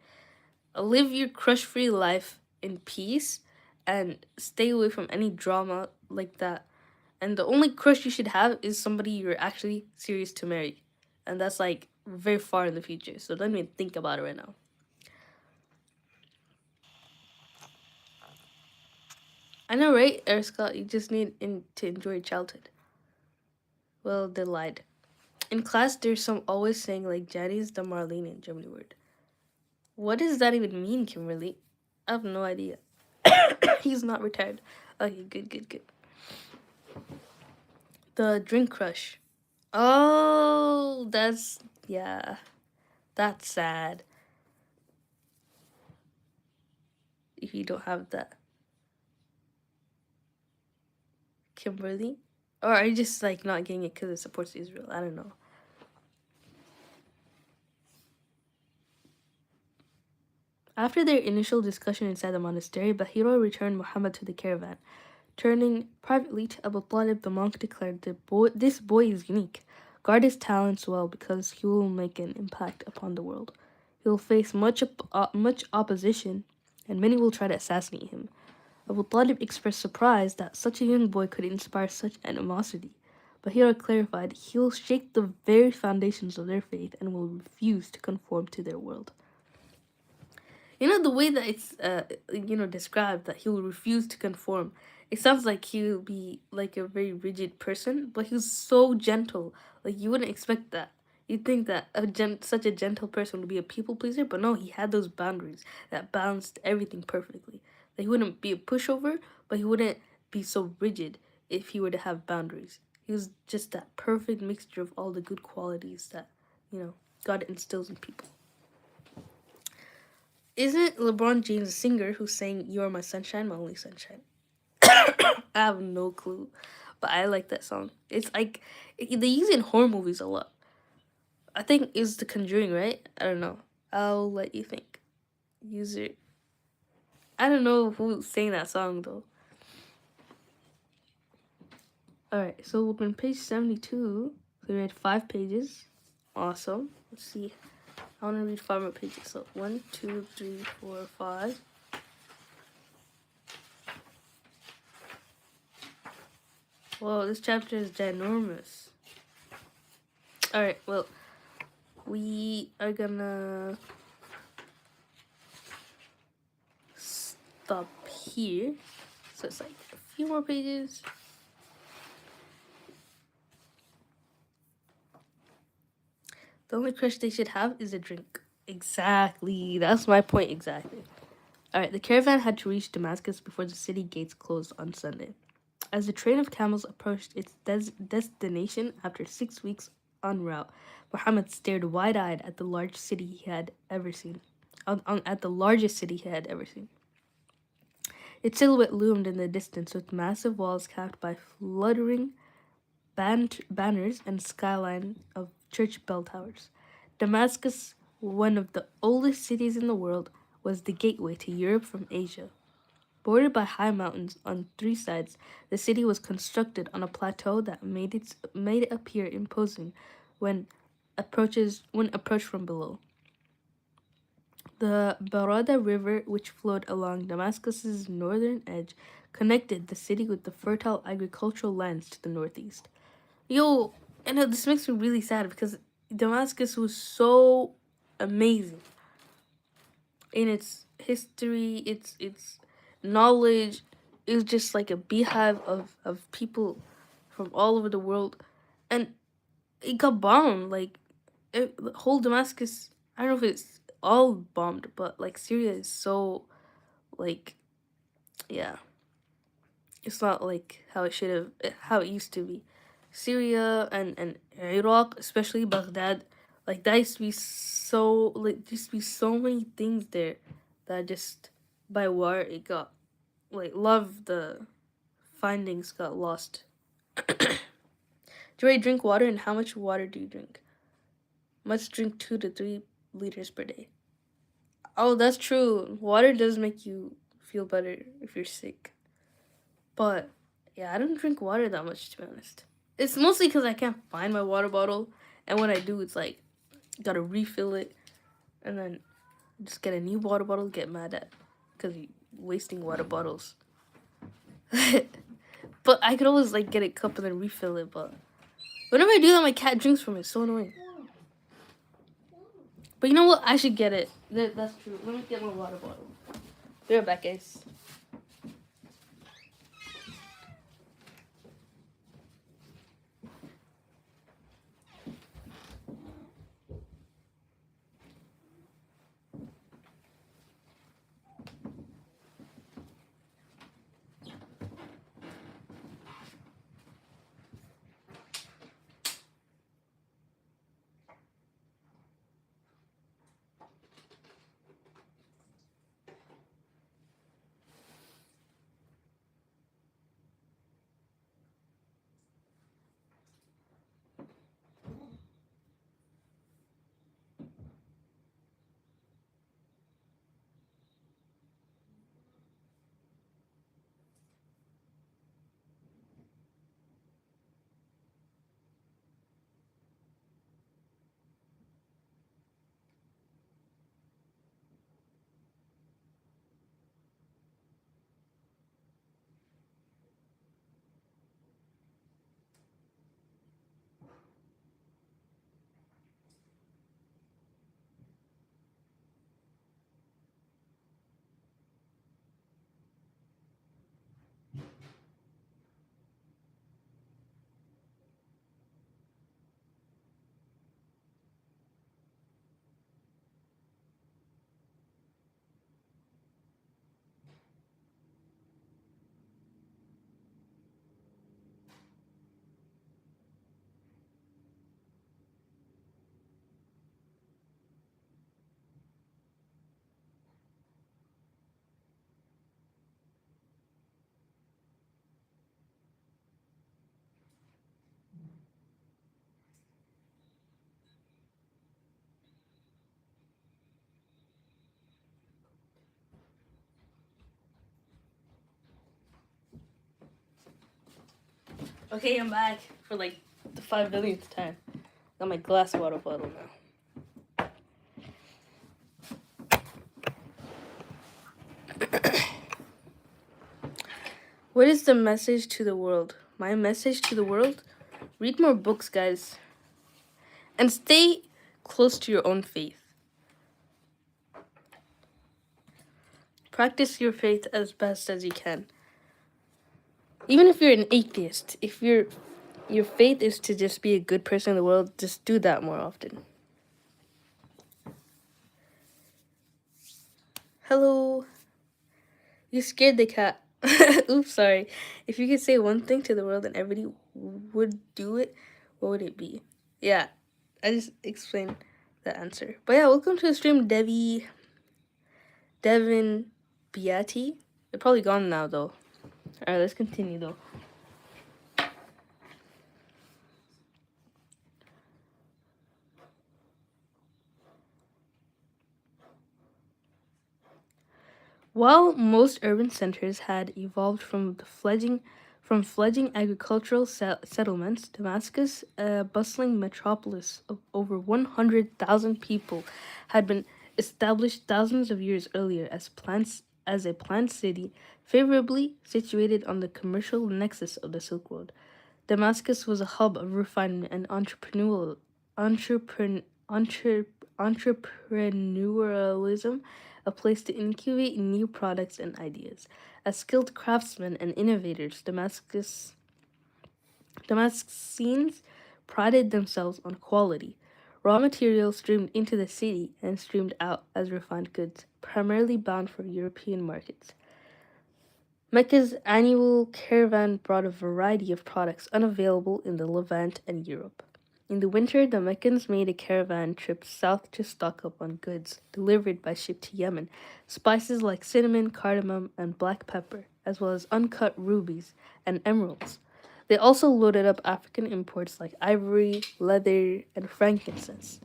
Live your crush free life in peace and stay away from any drama like that. And the only crush you should have is somebody you're actually serious to marry. And that's like very far in the future. So don't even think about it right now. I know, right, Eric Scott? You just need to enjoy your childhood. Well, they lied. In class, there's some always saying like Janny's the Marlene in Germany word. What does that even mean, Kimberly? I have no idea. He's not retired. Okay, good. The drink crush. Oh, yeah, that's sad if you don't have that. Kimberly? Or are you just like not getting it because it supports Israel? I don't know. After their initial discussion inside the monastery, Bahira returned Muhammad to the caravan. Turning privately to Abu Talib, the monk declared, This boy is unique. Guard his talents well, because he will make an impact upon the world. He will face much opposition, and many will try to assassinate him. Abu Talib expressed surprise that such a young boy could inspire such animosity. Bahira clarified, he will shake the very foundations of their faith and will refuse to conform to their world. The way that it's described, that he will refuse to conform, it sounds like he will be like a very rigid person, but he was so gentle. Like, you wouldn't expect that. You'd think that such a gentle person would be a people pleaser, but no, he had those boundaries that balanced everything perfectly. Like, he wouldn't be a pushover, but he wouldn't be so rigid if he were to have boundaries. He was just that perfect mixture of all the good qualities that God instills in people. Isn't LeBron James a singer who sang "You're My Sunshine, My Only Sunshine"? I have no clue, but I like that song. It's like they use it in horror movies a lot. I think it's The Conjuring, right? I don't know. I'll let you think. User. I don't know who sang that song though. Alright, so we're on page 72. We read 5 pages. Awesome. Let's see. I want to read 5 more pages. So 1, 2, 3, 4, 5. Whoa, this chapter is ginormous. Alright, well, we are gonna stop here. So it's like a few more pages. The only crush they should have is a drink. Exactly. That's my point exactly. Alright, the caravan had to reach Damascus before the city gates closed on Sunday. As the train of camels approached its destination after 6 weeks en route, Muhammad stared wide-eyed at the largest city he had ever seen. At the largest city he had ever seen. Its silhouette loomed in the distance, with massive walls capped by fluttering banners and skyline of church bell towers. Damascus, one of the oldest cities in the world, was the gateway to Europe from Asia. Bordered by high mountains on 3 sides, the city was constructed on a plateau that made it appear imposing when approached from below. The Barada River, which flowed along Damascus's northern edge, connected the city with the fertile agricultural lands to the northeast. Yo, I know this makes me really sad because Damascus was so amazing in its history, its knowledge. It was just like a beehive of people from all over the world, and it got bombed. Like, the whole Damascus, I don't know if it's all bombed, but like Syria is so, like, yeah, it's not like how it used to be. Syria and Iraq, especially Baghdad, like that used to be so, like, there used to be so many things there that just by war it got, like, love the findings got lost. Do I drink water, and how much water do you drink? Must drink 2 to 3 liters per day. Oh, that's true. Water does make you feel better if you're sick. But yeah, I don't drink water that much, to be honest. It's mostly because I can't find my water bottle, and when I do, it's like gotta refill it, and then just get a new water bottle. Get mad at because you wasting water bottles. But I could always like get a cup and then refill it. But whenever I do that, my cat drinks from it. It's so annoying. But you know what? I should get it. That's true. Let me get my water bottle. Be right back, guys. Okay, I'm back for like the 5 millionth time. Got my glass water bottle now. What is the message to the world? My message to the world? Read more books, guys. And stay close to your own faith. Practice your faith as best as you can. Even if you're an atheist, if your faith is to just be a good person in the world, just do that more often. Hello. You scared the cat. Oops, sorry. If you could say one thing to the world and everybody would do it, what would it be? Yeah, I just explained the answer. But yeah, welcome to the stream, Devin Beatty. They're probably gone now, though. Alright, let's continue, though. While most urban centers had evolved from fledgling agricultural settlements, Damascus, a bustling metropolis of over 100,000 people, had been established thousands of years earlier as a planned city, favorably situated on the commercial nexus of the Silk Road. Damascus was a hub of refinement and entrepreneurialism, a place to incubate new products and ideas. As skilled craftsmen and innovators, Damascenes prided themselves on quality. Raw materials streamed into the city and streamed out as refined goods, primarily bound for European markets. Mecca's annual caravan brought a variety of products unavailable in the Levant and Europe. In the winter, the Meccans made a caravan trip south to stock up on goods delivered by ship to Yemen, spices like cinnamon, cardamom, and black pepper, as well as uncut rubies and emeralds. They also loaded up African imports like ivory, leather, and frankincense.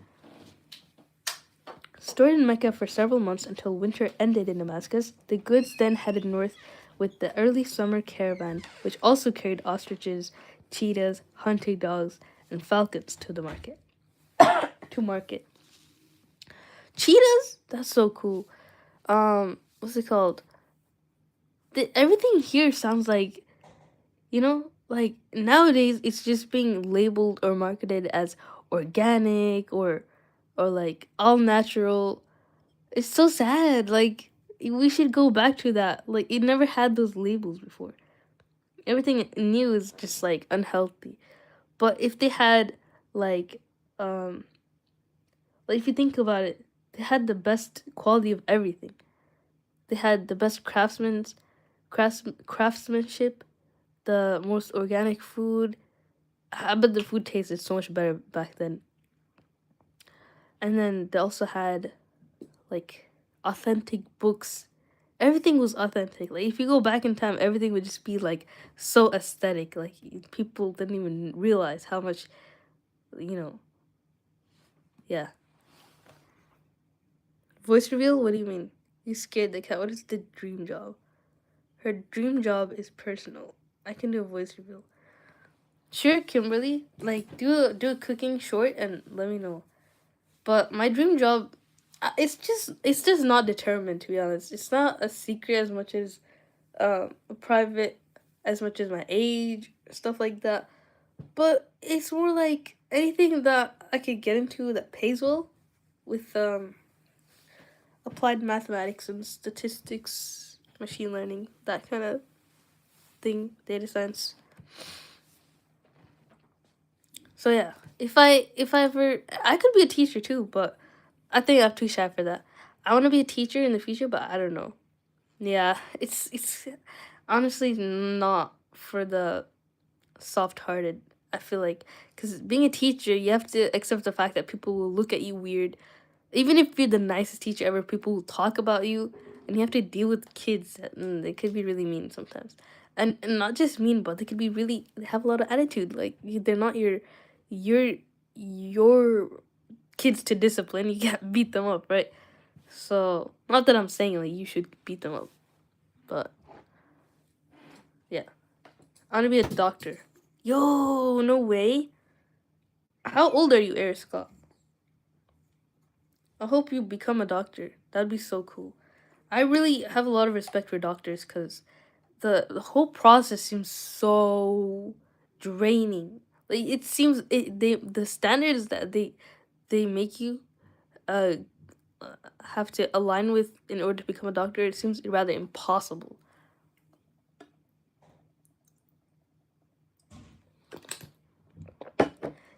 Stored in Mecca for several months until winter ended in Damascus, the goods then headed north with the early summer caravan, which also carried ostriches, cheetahs, hunting dogs, and falcons to the market. To market. Cheetahs? That's so cool. What's it called? Everything here sounds like, like nowadays it's just being labeled or marketed as organic or like all natural. It's so sad. Like we should go back to that. Like it never had those labels before. Everything new is just like unhealthy. But if they had like um like if you think about it, they had the best quality of everything. They had the best craftsmanship, the most organic food. I bet the food tasted so much better back then. And then they also had like authentic books. Everything was authentic. Like if you go back in time, everything would just be like so aesthetic. Like people didn't even realize how much, you know. Yeah. Voice reveal? What do you mean? You scared the cat. What is the dream job? Her dream job is personal. I can do a voice reveal. Sure, Kimberly. Like do a cooking short and let me know. But my dream job, it's just not determined, to be honest. It's not a secret as much as a private, as much as my age, stuff like that. But it's more like anything that I could get into that pays well with applied mathematics and statistics, machine learning, that kind of thing, data science. So yeah, if I ever, I could be a teacher too, but I think I'm too shy for that. I want to be a teacher in the future, but I don't know. Yeah, it's honestly not for the soft-hearted. I feel like because being a teacher, you have to accept the fact that people will look at you weird. Even if you're the nicest teacher ever, people will talk about you, and you have to deal with kids. And they could be really mean sometimes, and not just mean, but they could be really, they have a lot of attitude. Like they're not your your kids to discipline. You can't beat them up, right? So not that I'm saying like you should beat them up, but yeah, I want to be a doctor. Yo, no way. How old are you, Eric Scott? I hope you become a doctor. That'd be so cool. I really have a lot of respect for doctors because the whole process seems so draining. Like it seems the standards that they make you uh have to align with in order to become a doctor. It seems rather impossible.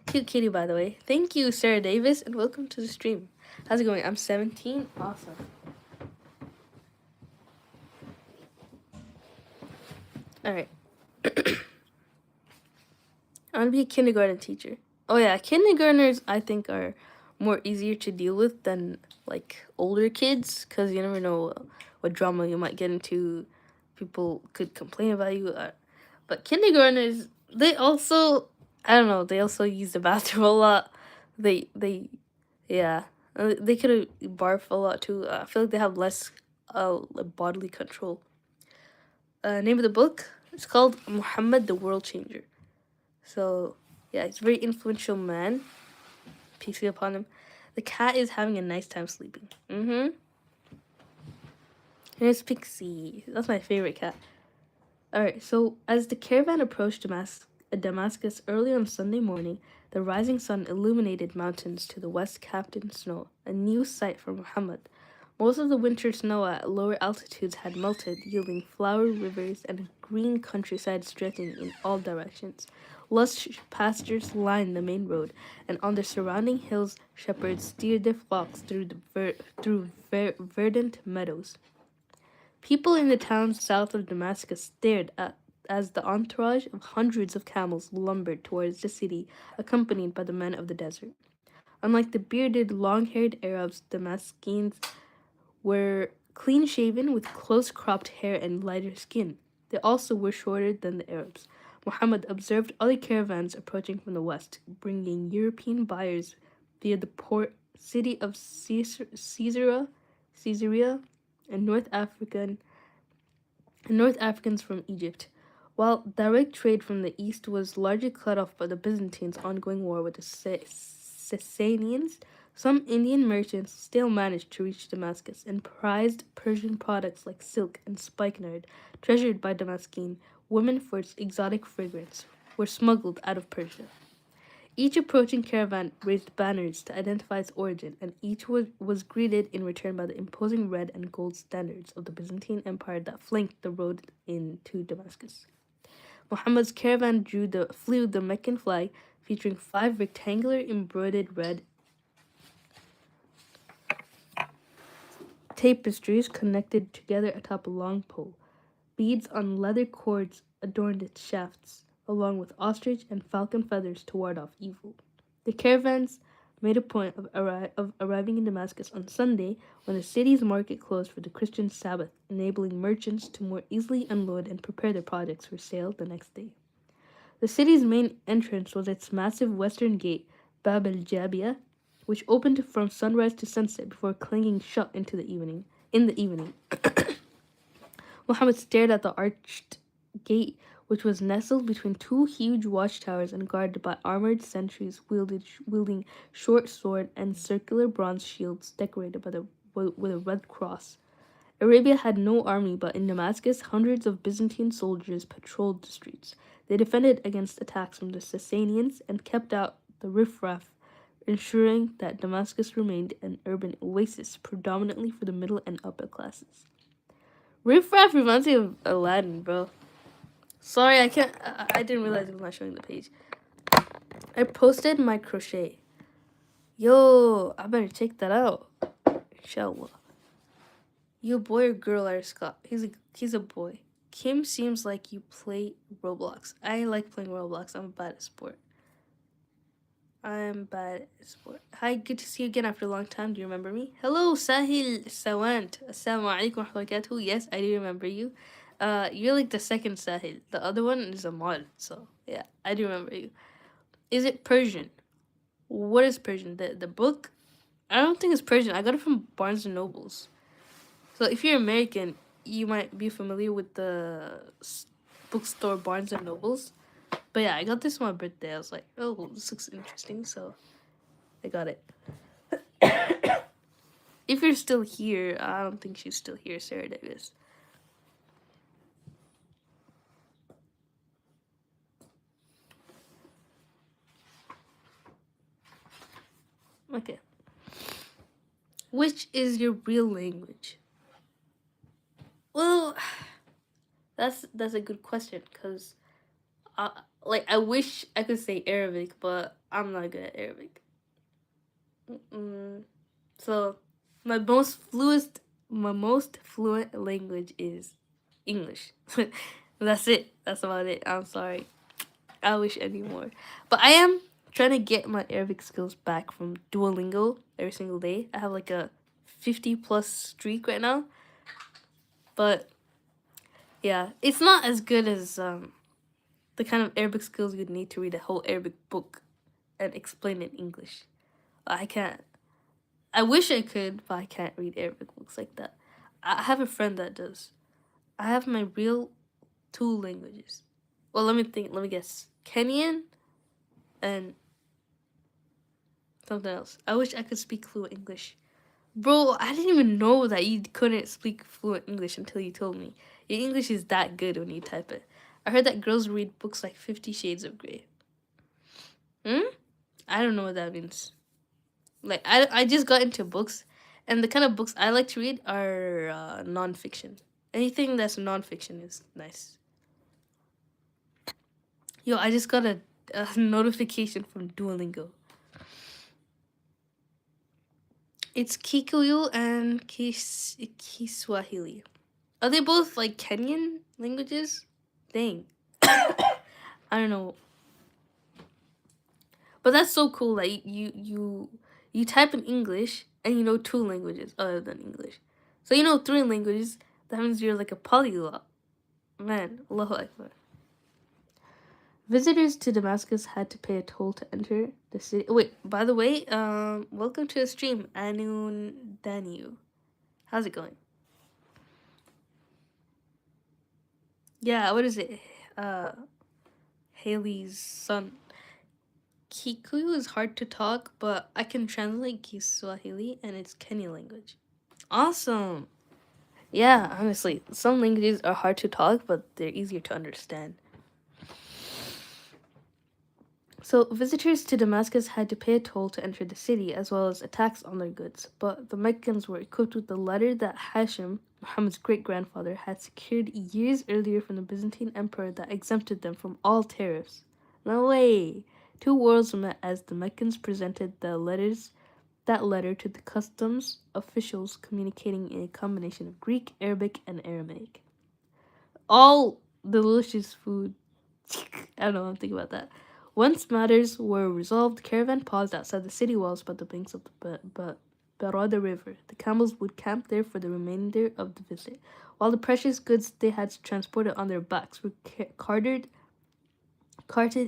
Cute kitty, by the way. Thank you, Sarah Davis, and welcome to the stream. How's it going? I'm 17. Awesome. All right. I want to be a kindergarten teacher. Oh yeah, kindergartners I think are more easier to deal with than like older kids because you never know what drama you might get into. People could complain about you, but kindergartners, they also, I don't know, they also use the bathroom a lot. They yeah, they could barf a lot too. I feel like they have less bodily control. Name of the book? It's called Muhammad the World Changer. So, yeah, he's a very influential man. Peace be upon him. The cat is having a nice time sleeping. Mm-hmm. Here's Pixie. That's my favorite cat. Alright, so as the caravan approached Damascus early on Sunday morning, the rising sun illuminated mountains to the west capped in snow, a new sight for Muhammad. Most of the winter snow at lower altitudes had melted, yielding flowery rivers and a green countryside stretching in all directions. Lush pastures lined the main road, and on the surrounding hills, shepherds steered their flocks through verdant meadows. People in the towns south of Damascus stared at as the entourage of hundreds of camels lumbered towards the city, accompanied by the men of the desert. Unlike the bearded, long-haired Arabs, Damascenes were clean-shaven with close-cropped hair and lighter skin. They also were shorter than the Arabs. Muhammad observed other caravans approaching from the west, bringing European buyers via the port city of Caesarea, and North Africans from Egypt. While direct trade from the east was largely cut off by the Byzantines' ongoing war with the Sasanians, some Indian merchants still managed to reach Damascus, and prized Persian products like silk and spikenard, treasured by Damascene women for its exotic fragrance, were smuggled out of Persia. Each approaching caravan raised banners to identify its origin, and each was greeted in return by the imposing red and gold standards of the Byzantine Empire that flanked the road into Damascus. Muhammad's caravan flew the Meccan flag, featuring 5 rectangular embroidered red tapestries connected together atop a long pole. Beads on leather cords adorned its shafts, along with ostrich and falcon feathers to ward off evil. The caravans made a point of arriving in Damascus on Sunday when the city's market closed for the Christian Sabbath, enabling merchants to more easily unload and prepare their products for sale the next day. The city's main entrance was its massive western gate, Bab al-Jabiyah, which opened from sunrise to sunset before clanging shut in the evening. Muhammad stared at the arched gate, which was nestled between 2 huge watchtowers and guarded by armored sentries wielding short sword and circular bronze shields decorated with a red cross. Arabia had no army, but in Damascus, hundreds of Byzantine soldiers patrolled the streets. They defended against attacks from the Sasanians and kept out the riffraff, ensuring that Damascus remained an urban oasis predominantly for the middle and upper classes. Riffraff reminds me of Aladdin, bro. Sorry, I can't. I didn't realize I was not showing the page. I posted my crochet. Yo, I better check that out. Inshallah. You boy or girl, Irish Scott? He's a boy. Kim seems like you play Roblox. I like playing Roblox. I'm bad at sport. Hi, good to see you again after a long time. Do you remember me? Hello, Sahil Sawant. Assalamu alaikum wa rahmatullahi. Yes, I do remember you. You're like the second Sahil. The other one is Amal. So, yeah, I do remember you. Is it Persian? What is Persian? The book? I don't think it's Persian. I got it from Barnes & Nobles. So if you're American, you might be familiar with the bookstore Barnes & Nobles. But yeah, I got this on my birthday. I was like, oh, this looks interesting, so I got it. If you're still here, I don't think she's still here, Sarah Davis. Okay. Which is your real language? Well, that's a good question, because I wish I could say Arabic, but I'm not good at Arabic. So my most fluent language is English. That's it. That's about it. I'm sorry. I wish any more. But I am trying to get my Arabic skills back from Duolingo every single day. I have like a 50+ streak right now. But yeah, it's not as good as the kind of Arabic skills you'd need to read a whole Arabic book and explain it in English. I can't. I wish I could, but I can't read Arabic books like that. I have a friend that does. I have my real 2 languages. Well, let me guess. Kenyan and something else. I wish I could speak fluent English. Bro, I didn't even know that you couldn't speak fluent English until you told me. Your English is that good when you type it. I heard that girls read books like 50 Shades of Grey. I don't know what that means. Like, I just got into books, and the kind of books I like to read are non-fiction. Anything that's non-fiction is nice. Yo, I just got a notification from Duolingo. It's Kikuyu and Kiswahili. Are they both like Kenyan languages? Dang. I don't know. But that's so cool that you type in English and you know 2 languages other than English. So you know 3 languages. That means you're like a polyglot. Man, Allahu Akbar. Visitors to Damascus had to pay a toll to enter the city. Wait, by the way, welcome to the stream, Anun Danu. How's it going? Yeah, what is it? Uh, Haley's son. Kikuyu is hard to talk, but I can translate Kiswahili and it's Kenya language. Awesome. Yeah, honestly, some languages are hard to talk, but they're easier to understand. So, visitors to Damascus had to pay a toll to enter the city, as well as a tax on their goods. But the Meccans were equipped with the letter that Hashim, Muhammad's great grandfather, had secured years earlier from the Byzantine emperor that exempted them from all tariffs. No way! Two worlds met as the Meccans presented that letter to the customs officials, communicating in a combination of Greek, Arabic, and Aramaic. All delicious food. I don't know what I'm thinking about that. Once matters were resolved, the caravan paused outside the city walls by the banks of the Barada River. The camels would camp there for the remainder of the visit, while the precious goods they had transported on their backs were carted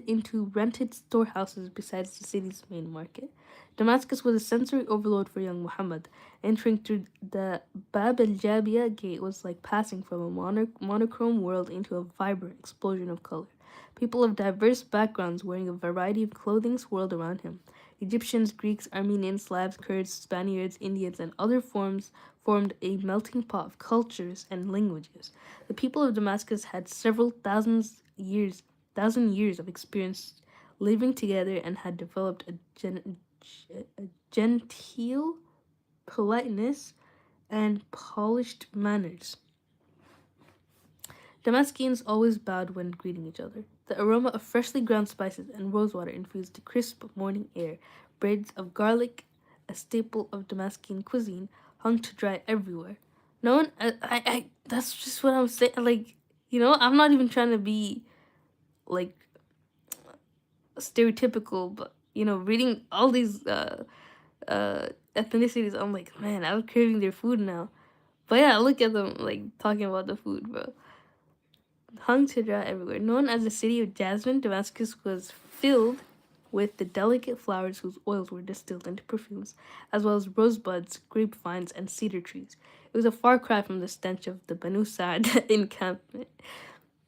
into rented storehouses besides the city's main market. Damascus was a sensory overload for young Muhammad. Entering through the Bab al Jabia gate was like passing from a monochrome world into a vibrant explosion of color. People of diverse backgrounds wearing a variety of clothing swirled around him. Egyptians, Greeks, Armenians, Slavs, Kurds, Spaniards, Indians, and other forms formed a melting pot of cultures and languages. The people of Damascus had several thousand years of experience living together and had developed a genteel politeness and polished manners. Damascens always bowed when greeting each other. The aroma of freshly ground spices and rosewater infused the crisp morning air. Braids of garlic, a staple of Damascene cuisine, hung to dry everywhere. No one, that's just what I'm saying. Like, I'm not even trying to be like stereotypical, but reading all these ethnicities, I'm like, man, I'm craving their food now. But yeah, look at them like talking about the food, bro. Hung to dry everywhere. Known as the city of jasmine, Damascus was filled with the delicate flowers whose oils were distilled into perfumes, as well as rosebuds, grapevines, and cedar trees. It was a far cry from the stench of the Banu Sa'd encampment.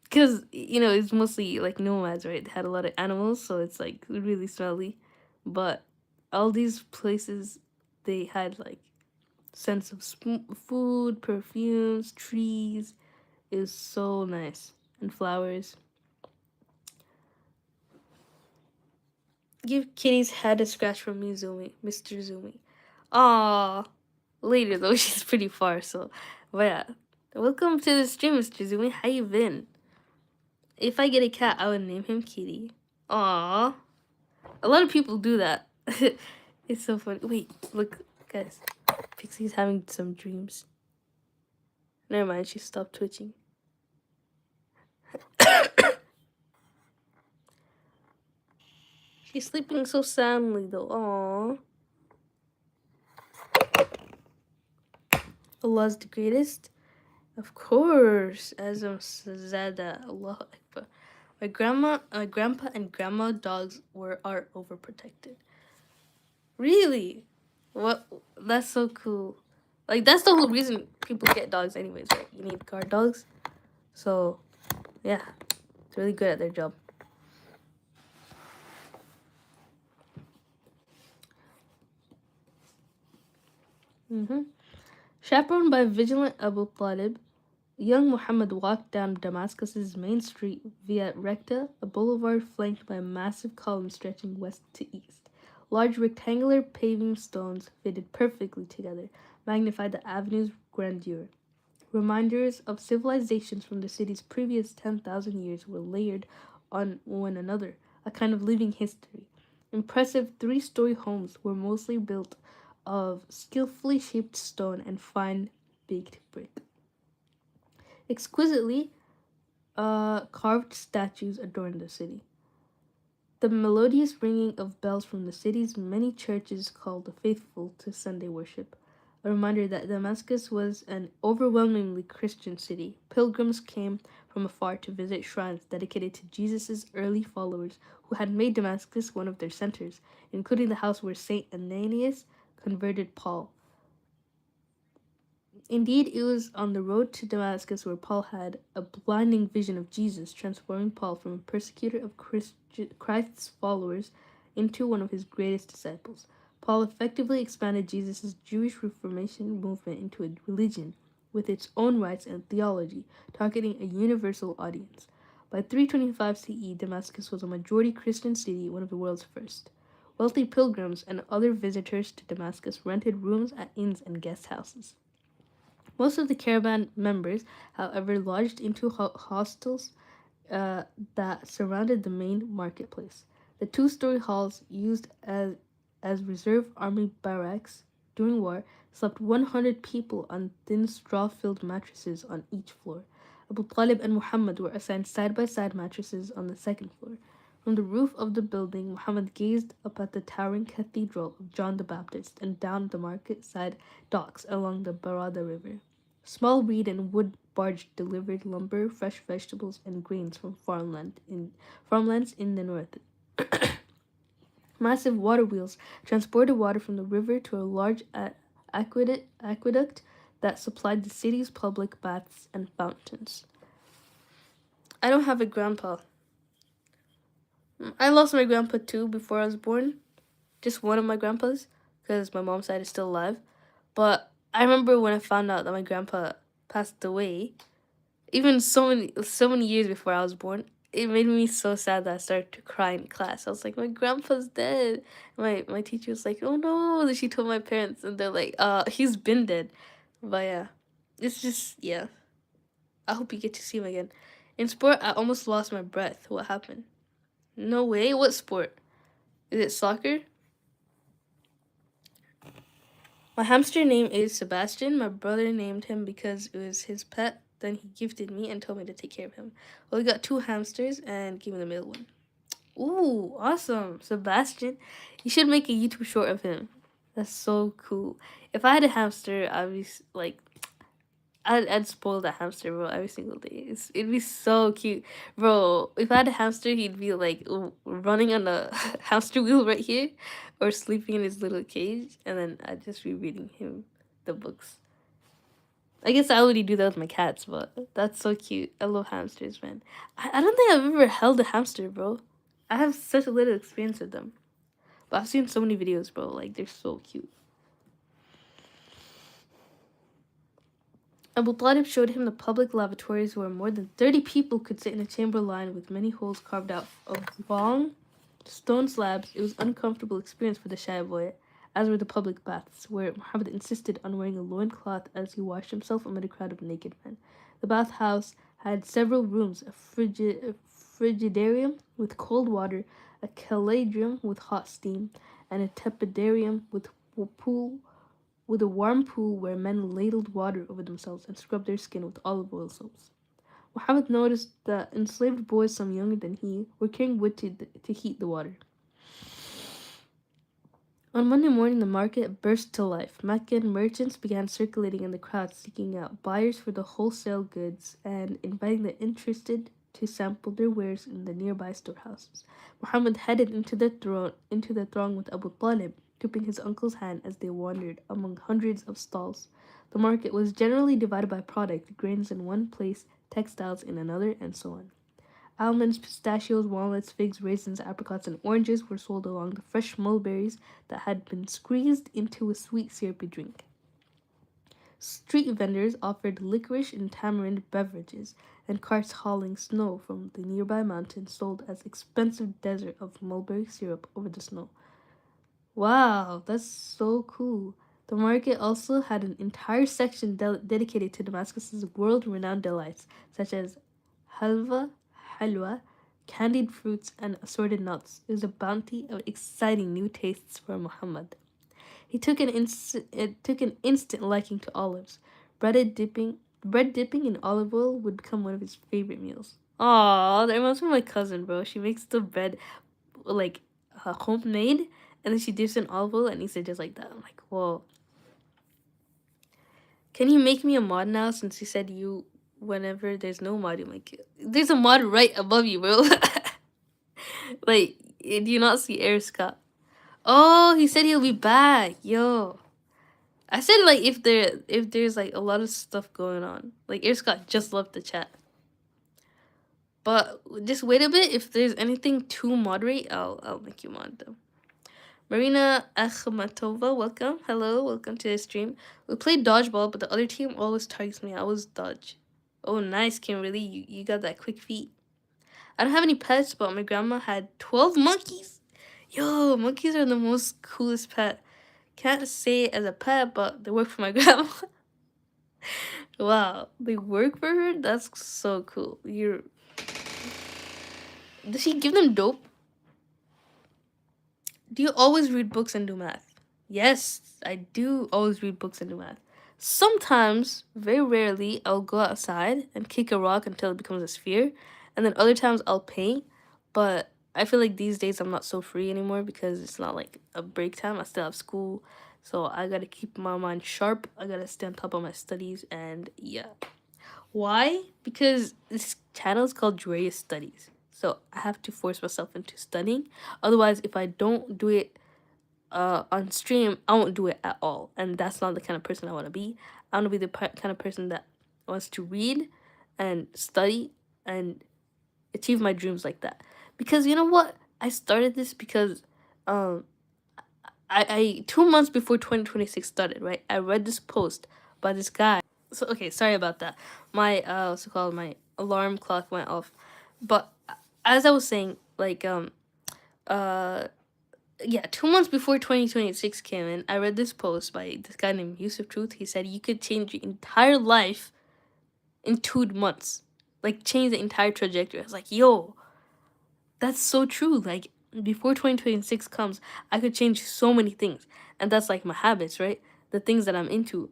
Because, it's mostly like nomads, right? They had a lot of animals, so it's like really smelly. But all these places, they had like sense of food, perfumes, trees. It was so nice. And flowers. Give Kitty's head a scratch from me, Zumi, Mr. Zumi. Aww. Later though, she's pretty far, so. But yeah. Welcome to the stream, Mr. Zumi. How you been? If I get a cat, I would name him Kitty. Aww. A lot of people do that. It's so funny. Wait, look, guys. Pixie's having some dreams. Never mind, she stopped twitching. She's sleeping so soundly, though. Aww. Allah's the greatest? Of course. Azam Zada. Allah Akbar. My grandpa, and grandma dogs are overprotected. Really? What? That's so cool. Like, that's the whole reason people get dogs anyways, right? You need guard dogs. So, yeah. It's really good at their job. Chaperoned by vigilant Abu Talib, young Muhammad walked down Damascus's main street via Recta, a boulevard flanked by a massive column stretching west to east. Large rectangular paving stones fitted perfectly together, magnified the avenue's grandeur. Reminders of civilizations from the city's previous 10,000 years were layered on one another, a kind of living history. Impressive three-story homes were mostly built of skillfully shaped stone and fine baked brick. Exquisitely carved statues adorned the city. The melodious ringing of bells from the city's many churches called the faithful to Sunday worship. a reminder that Damascus was an overwhelmingly Christian city. Pilgrims came from afar to visit shrines dedicated to Jesus' early followers who had made Damascus one of their centers, including the house where Saint Ananias converted Paul. Indeed, it was on the road to Damascus where Paul had a blinding vision of Jesus, transforming Paul from a persecutor of Christ's followers into one of his greatest disciples. Paul effectively expanded Jesus' Jewish Reformation movement into a religion with its own rites and theology, targeting a universal audience. By 325 CE, Damascus was a majority Christian city, one of the world's first. Wealthy pilgrims and other visitors to Damascus rented rooms at inns and guest houses. Most of the caravan members, however, lodged into hostels that surrounded the main marketplace. The two-story halls, used as reserve army barracks during war, slept 100 people on thin straw-filled mattresses on each floor. Abu Talib and Muhammad were assigned side-by-side mattresses on the second floor. From the roof of the building, Muhammad gazed up at the towering cathedral of John the Baptist and down the market-side docks along the Barada River. Small reed and wood barge delivered lumber, fresh vegetables, and grains from farmlands in the north. Massive water wheels transported water from the river to a large aqueduct that supplied the city's public baths and fountains. I don't have a grandpa. I lost my grandpa too before I was born. Just one of my grandpas, because my mom's side is still alive. But I remember when I found out that my grandpa passed away, even so many years before I was born, it made me so sad that I started to cry in class. I was like, my grandpa's dead. My teacher was like, oh no. Then she told my parents, and they're like, he's been dead. But yeah, it's just, yeah. I hope you get to see him again. In sport, I almost lost my breath. What happened? No way. What sport? Is it soccer? My hamster name is Sebastian. My brother named him because it was his pet. Then he gifted me and told me to take care of him. Well, we got 2 hamsters and gave me the middle one. Ooh, awesome. Sebastian. You should make a YouTube short of him. That's so cool. If I had a hamster, I'd be like, I'd spoil that hamster, bro, every single day. It'd be so cute. Bro, if I had a hamster, he'd be like running on a hamster wheel right here or sleeping in his little cage, and then I'd just be reading him the books. I guess I already do that with my cats, but that's so cute. I love hamsters, man. I don't think I've ever held a hamster, bro. I have such a little experience with them. But I've seen so many videos, bro. Like, they're so cute. Abu Talib showed him the public lavatories where more than 30 people could sit in a chamber lined with many holes carved out of long stone slabs. It was an uncomfortable experience for the shy boy, as were the public baths, where Muhammad insisted on wearing a loincloth as he washed himself amid a crowd of naked men. The bathhouse had several rooms, a frigidarium with cold water, a caladrium with hot steam, and a tepidarium with a warm pool where men ladled water over themselves and scrubbed their skin with olive oil soaps. Muhammad noticed that enslaved boys, some younger than he, were carrying wood to heat the water. On Monday morning, the market burst to life. Meccan merchants began circulating in the crowd, seeking out buyers for the wholesale goods and inviting the interested to sample their wares in the nearby storehouses. Muhammad headed into the throng with Abu Talib, gripping his uncle's hand as they wandered among hundreds of stalls. The market was generally divided by product, grains in one place, textiles in another, and so on. Almonds, pistachios, walnuts, figs, raisins, apricots, and oranges were sold along the fresh mulberries that had been squeezed into a sweet syrupy drink. Street vendors offered licorice and tamarind beverages, and carts hauling snow from the nearby mountains sold as expensive desert of mulberry syrup over the snow. Wow, that's so cool. The market also had an entire section dedicated to Damascus's world-renowned delights, such as halwa, candied fruits, and assorted nuts. It was a bounty of exciting new tastes for Muhammad. He took an instant liking to olives. Bread dipping in olive oil would become one of his favorite meals. Aw, that reminds me of my cousin, bro. She makes the bread like homemade, and then she dips in olive oil and eats it just like that. I'm like, whoa. Can you make me a mod now since you said you whenever there's no mod you make it? There's a mod right above you, bro. Like, do you not see Air Scott? Oh, he said he'll be back. Yo. I said like if there's like a lot of stuff going on. Like Air Scott just left the chat. But just wait a bit. If there's anything to moderate, I'll make you mod though. Marina Akhmatova, welcome. Hello, welcome to the stream. We played dodgeball, but the other team always targets me. I always dodge. Oh, nice, Kimberly. You got that quick feet. I don't have any pets, but my grandma had 12 monkeys. Yo, monkeys are the most coolest pet. Can't say it as a pet, but they work for my grandma. Wow, they work for her? That's so cool. Does she give them dope? Do you always read books and do math? Yes, I do always read books and do math. Sometimes, very rarely, I'll go outside and kick a rock until it becomes a sphere. And then other times I'll paint. But I feel like these days I'm not so free anymore because it's not like a break time. I still have school. So I gotta keep my mind sharp. I gotta stay on top of my studies. And yeah. Why? Because this channel is called Joyous Studies. So I have to force myself into studying. Otherwise, if I don't do it on stream, I won't do it at all. And that's not the kind of person I want to be. I want to be the kind of person that wants to read and study and achieve my dreams like that. Because you know what? I started this because I 2 months before 2026 started, right? I read this post by this guy. So okay, sorry about that. My what's it called? My alarm clock went off. But as I was saying, like yeah, 2 months before 2026 came in, I read this post by this guy named Yusuf Truth. He said you could change your entire life in 2 months. Like change the entire trajectory. I was like, yo, that's so true. Like before 2026 comes, I could change so many things. And that's like my habits, right? The things that I'm into.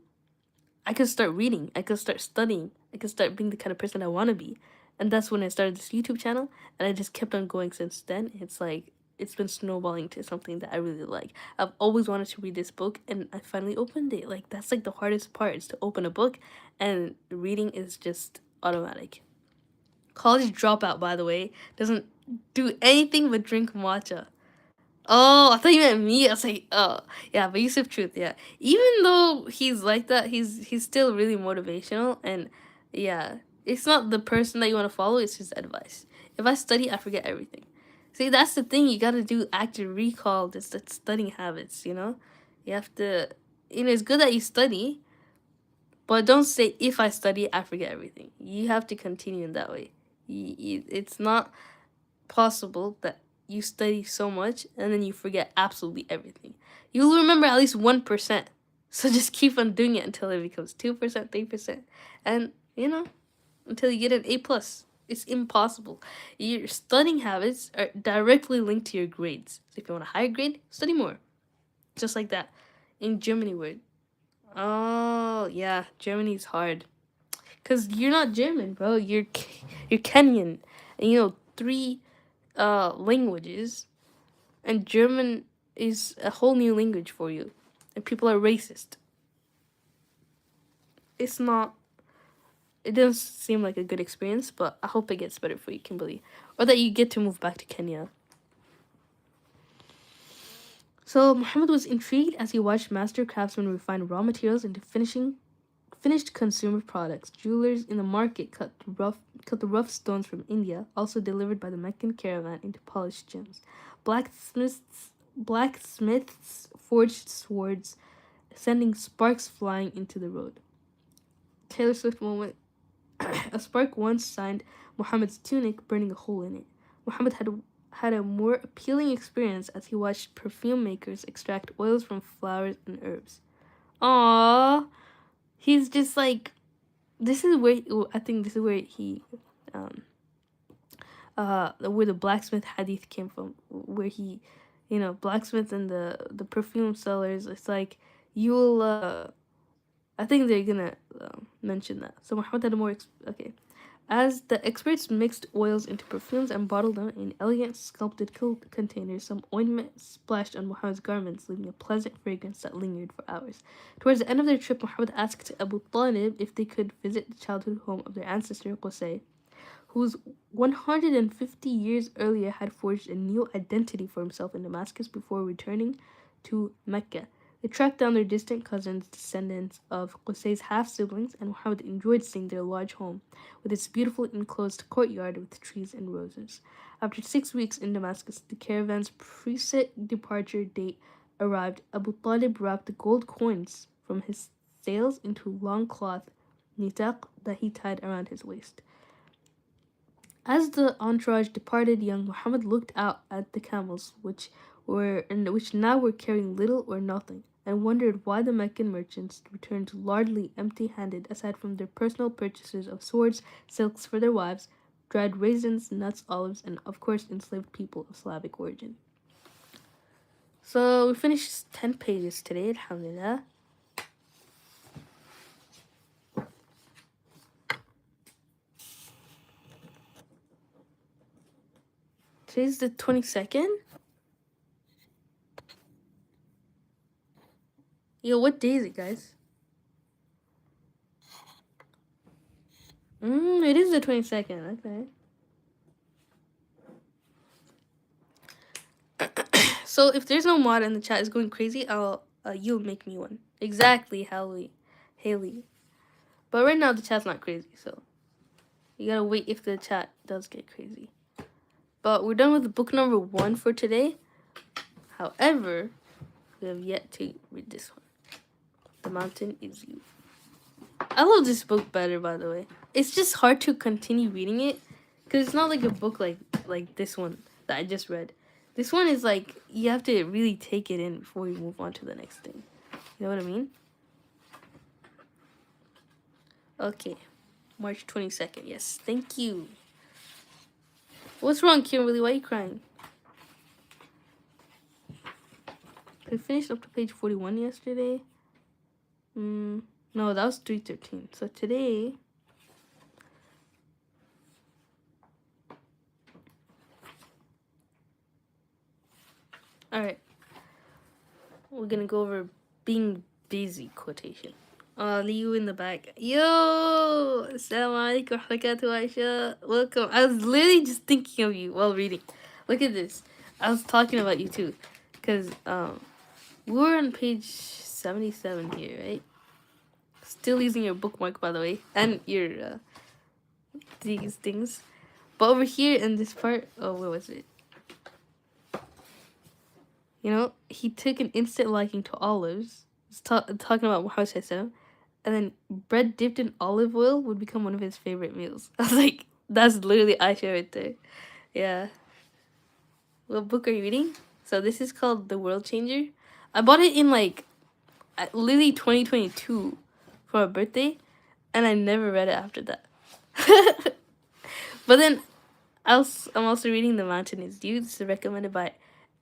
I could start reading. I could start studying. I could start being the kind of person I want to be. And that's when I started this YouTube channel. And I just kept on going since then. It's like, it's been snowballing to something that I really like. I've always wanted to read this book and I finally opened it. Like, that's like the hardest part is to open a book. And reading is just automatic. College dropout, by the way, doesn't do anything but drink matcha. Oh, I thought you meant me. I was like, oh, yeah, but Yusuf Truth, yeah. Even though he's like that, he's still really motivational, and yeah, it's not the person that you want to follow. It's his advice. If I study, I forget everything. See, that's the thing. You gotta do active recall. Just the studying habits. You know, you have to. You know, it's good that you study, but don't say if I study, I forget everything. You have to continue in that way. It's not possible that you study so much and then you forget absolutely everything. You'll remember at least 1%. So just keep on doing it until it becomes 2%, 3%. And, you know, until you get an A plus. It's impossible. Your studying habits are directly linked to your grades. So if you want a higher grade, study more. Just like that. In Germany word. Oh, yeah, Germany's hard. Cause you're not German, bro. You're Kenyan. And you know, 3 languages, and German is a whole new language for you, and people are racist. It's not. It doesn't seem like a good experience, but I hope it gets better for you, Kimberly, or that you get to move back to Kenya. So Muhammad was intrigued as he watched master craftsmen refine raw materials into finished consumer products. Jewelers in the market cut the rough stones from India, also delivered by the Meccan caravan into polished gems. Blacksmiths forged swords, sending sparks flying into the road. Taylor Swift moment. A spark once signed Muhammad's tunic, burning a hole in it. Muhammad had a more appealing experience as he watched perfume makers extract oils from flowers and herbs. Aww. He's just like, this is where I think this is where he where the blacksmith hadith came from, where he, you know, blacksmith and the perfume sellers. It's like you'll I think they're gonna mention that. So Muhammad had a more okay. As the experts mixed oils into perfumes and bottled them in elegant sculpted containers, some ointment splashed on Muhammad's garments, leaving a pleasant fragrance that lingered for hours. Towards the end of their trip, Muhammad asked Abu Talib if they could visit the childhood home of their ancestor Qusay, whose 150 years earlier had forged a new identity for himself in Damascus before returning to Mecca. They tracked down their distant cousins, descendants of Qusay's half-siblings, and Muhammad enjoyed seeing their large home, with its beautiful enclosed courtyard with trees and roses. After 6 weeks in Damascus, the caravan's preset departure date arrived. Abu Talib wrapped gold coins from his sails into long cloth nitaq that he tied around his waist. As the entourage departed, young Muhammad looked out at the camels, which now were carrying little or nothing, and wondered why the Meccan merchants returned largely empty-handed, aside from their personal purchases of swords, silks for their wives, dried raisins, nuts, olives, and of course enslaved people of Slavic origin. So we finished 10 pages today, alhamdulillah. Today's the 22nd? Yo, what day is it, guys? It is the 22nd, okay. So if there's no mod and the chat is going crazy, you'll make me one. Exactly, Haley. But right now the chat's not crazy, so you gotta wait if the chat does get crazy. But we're done with book number 1 for today. However, we have yet to read this one. The Mountain Is You. I love this book better, by the way. It's just hard to continue reading it because it's not like a book like this one that I just read. This one is like you have to really take it in before you move on to the next thing. You know what I mean? Okay. March 22nd. Yes, thank you. What's wrong, Kimberly? Why are you crying? I finished up to page 41 yesterday. No, that was 313. So today... Alright. We're gonna go over being busy quotation. Liu in the back. Yo! Assalamu alaikum wa rahmatullahi Aisha. Welcome. I was literally just thinking of you while reading. Look at this. I was talking about you too. Because, we're on page 77 here, right? Still using your bookmark, by the way. And your, these things. But over here in this part... Oh, where was it? You know, he took an instant liking to olives. He's talking about Muhammad Sallallahu, and then bread dipped in olive oil would become one of his favorite meals. I was like, that's literally Aisha right there. Yeah. What book are you reading? So this is called The World Changer. I bought it in like literally 2022 for my birthday, and I never read it after that. But then I'm also reading The Mountain Is You. This is recommended by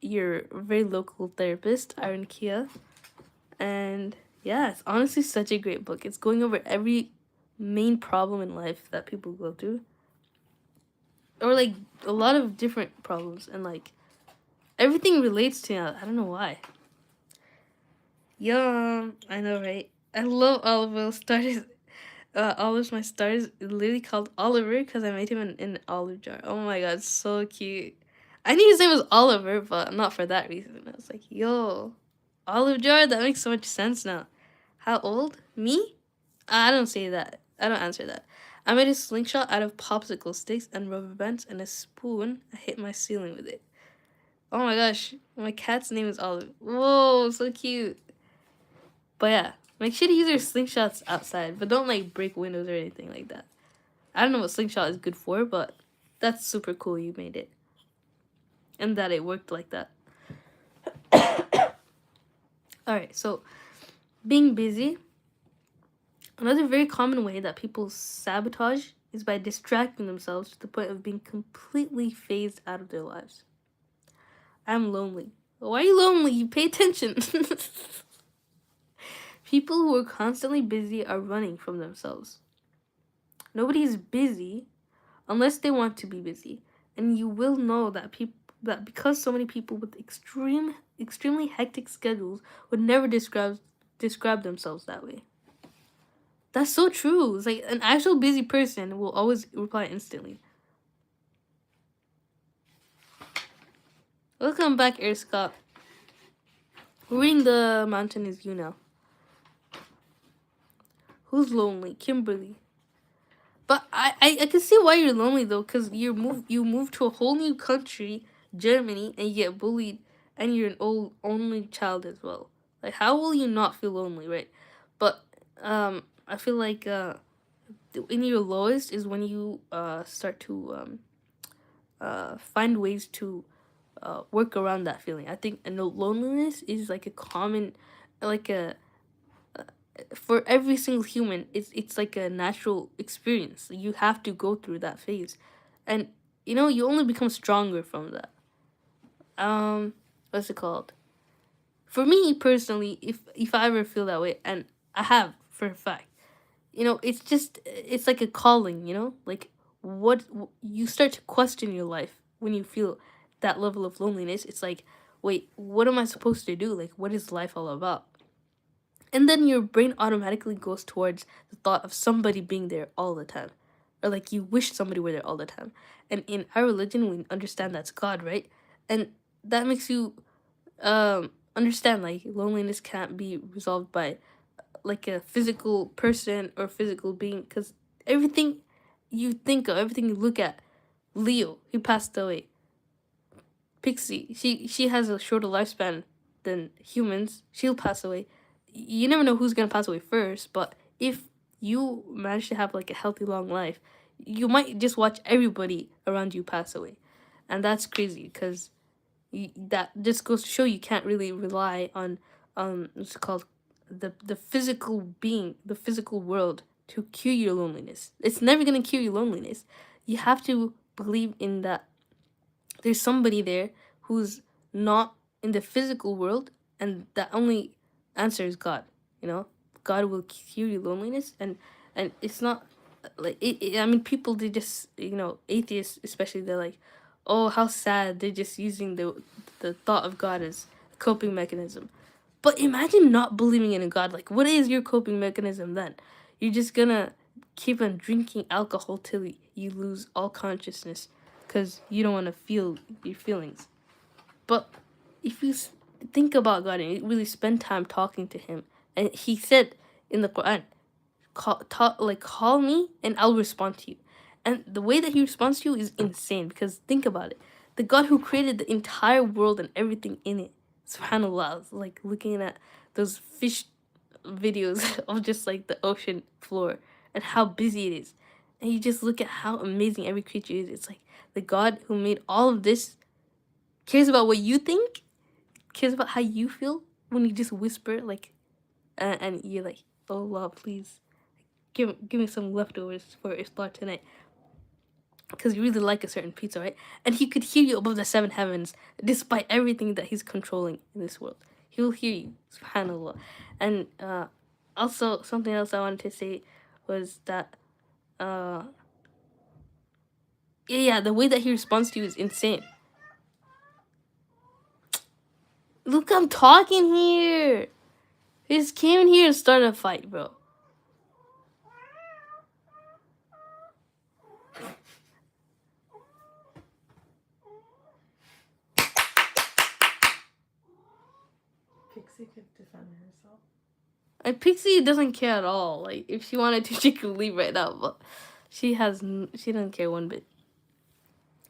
your very local therapist, Aaron Kia. And yeah, it's honestly such a great book. It's going over every main problem in life that people go through. Or like a lot of different problems, and like everything relates to it. I don't know why. Yum, I know, right? I love olive oil starters. Olive's my stars. Literally called Oliver because I made him an olive jar. Oh my god, so cute. I knew his name was Oliver, but not for that reason. I was like, yo, olive jar? That makes so much sense now. How old? Me? I don't say that. I don't answer that. I made a slingshot out of popsicle sticks and rubber bands and a spoon. I hit my ceiling with it. Oh my gosh, my cat's name is Olive. Whoa, so cute. But yeah, make sure to use your slingshots outside, but don't like break windows or anything like that. I don't know what slingshot is good for, but that's super cool you made it. And that it worked like that. Alright, so being busy. Another very common way that people sabotage is by distracting themselves to the point of being completely phased out of their lives. I'm lonely. Why are you lonely? You pay attention. People who are constantly busy are running from themselves. Nobody is busy. unless they want to be busy. And you will know that because so many people with extremely hectic schedules would never describe themselves that way. That's so true. It's like an actual busy person will always reply instantly. Welcome back, Air Scott. Reading the mountain is you now. Who's lonely? Kimberly. But I can see why you're lonely though, because you move to a whole new country, Germany, and you get bullied, and you're an only child as well. Like, how will you not feel lonely, right? But I feel like in your lowest is when you start to find ways to work around that feeling. I think and loneliness is like a common, like a for every single human. It's like a natural experience. You have to go through that phase, and you only become stronger from that. What's it called? For me personally, if I ever feel that way, and I have for a fact, it's like a calling. Like what you start to question your life when you feel that level of loneliness. It's like, wait, what am I supposed to do? Like, what is life all about? And then your brain automatically goes towards the thought of somebody being there all the time, or like you wish somebody were there all the time. And in our religion, we understand that's God, right? And that makes you understand like loneliness can't be resolved by like a physical person or physical being, because everything you think of, everything you look at, Leo, he passed away. Pixie, she has a shorter lifespan than humans. She'll pass away. You never know who's gonna pass away first, but if you manage to have like a healthy long life, you might just watch everybody around you pass away, and that's crazy because that just goes to show you can't really rely on what's it called, the physical being, the physical world to cure your loneliness. It's never gonna cure your loneliness. You have to believe in that there's somebody there who's not in the physical world, and that only answer is God. God will cure your loneliness, and it's not like I mean, people, they just atheists especially, they're like, oh, how sad. They're just using the thought of God as a coping mechanism. But imagine not believing in a God. Like, what is your coping mechanism then? You're just gonna keep on drinking alcohol till you lose all consciousness because you don't want to feel your feelings. But if you think about God and you really spend time talking to Him, and He said in the Quran, call me and I'll respond to you. And the way that He responds to you is insane, because think about it. The God who created the entire world and everything in it, subhanAllah, like looking at those fish videos of just like the ocean floor and how busy it is. And you just look at how amazing every creature is. It's like the God who made all of this cares about what you think, cares about how you feel when you just whisper, like, and you're like, oh Allah, please give me some leftovers for iftar tonight, because you really like a certain pizza, right? And He could hear you above the seven heavens, despite everything that He's controlling in this world. He will hear you, subhanAllah. And also, something else I wanted to say was that, yeah, the way that He responds to you is insane. Look, I'm talking here. He just came in here and started a fight, bro. Pixie could defend herself. And Pixie doesn't care at all. Like, if she wanted to, she could leave right now, but she doesn't care one bit.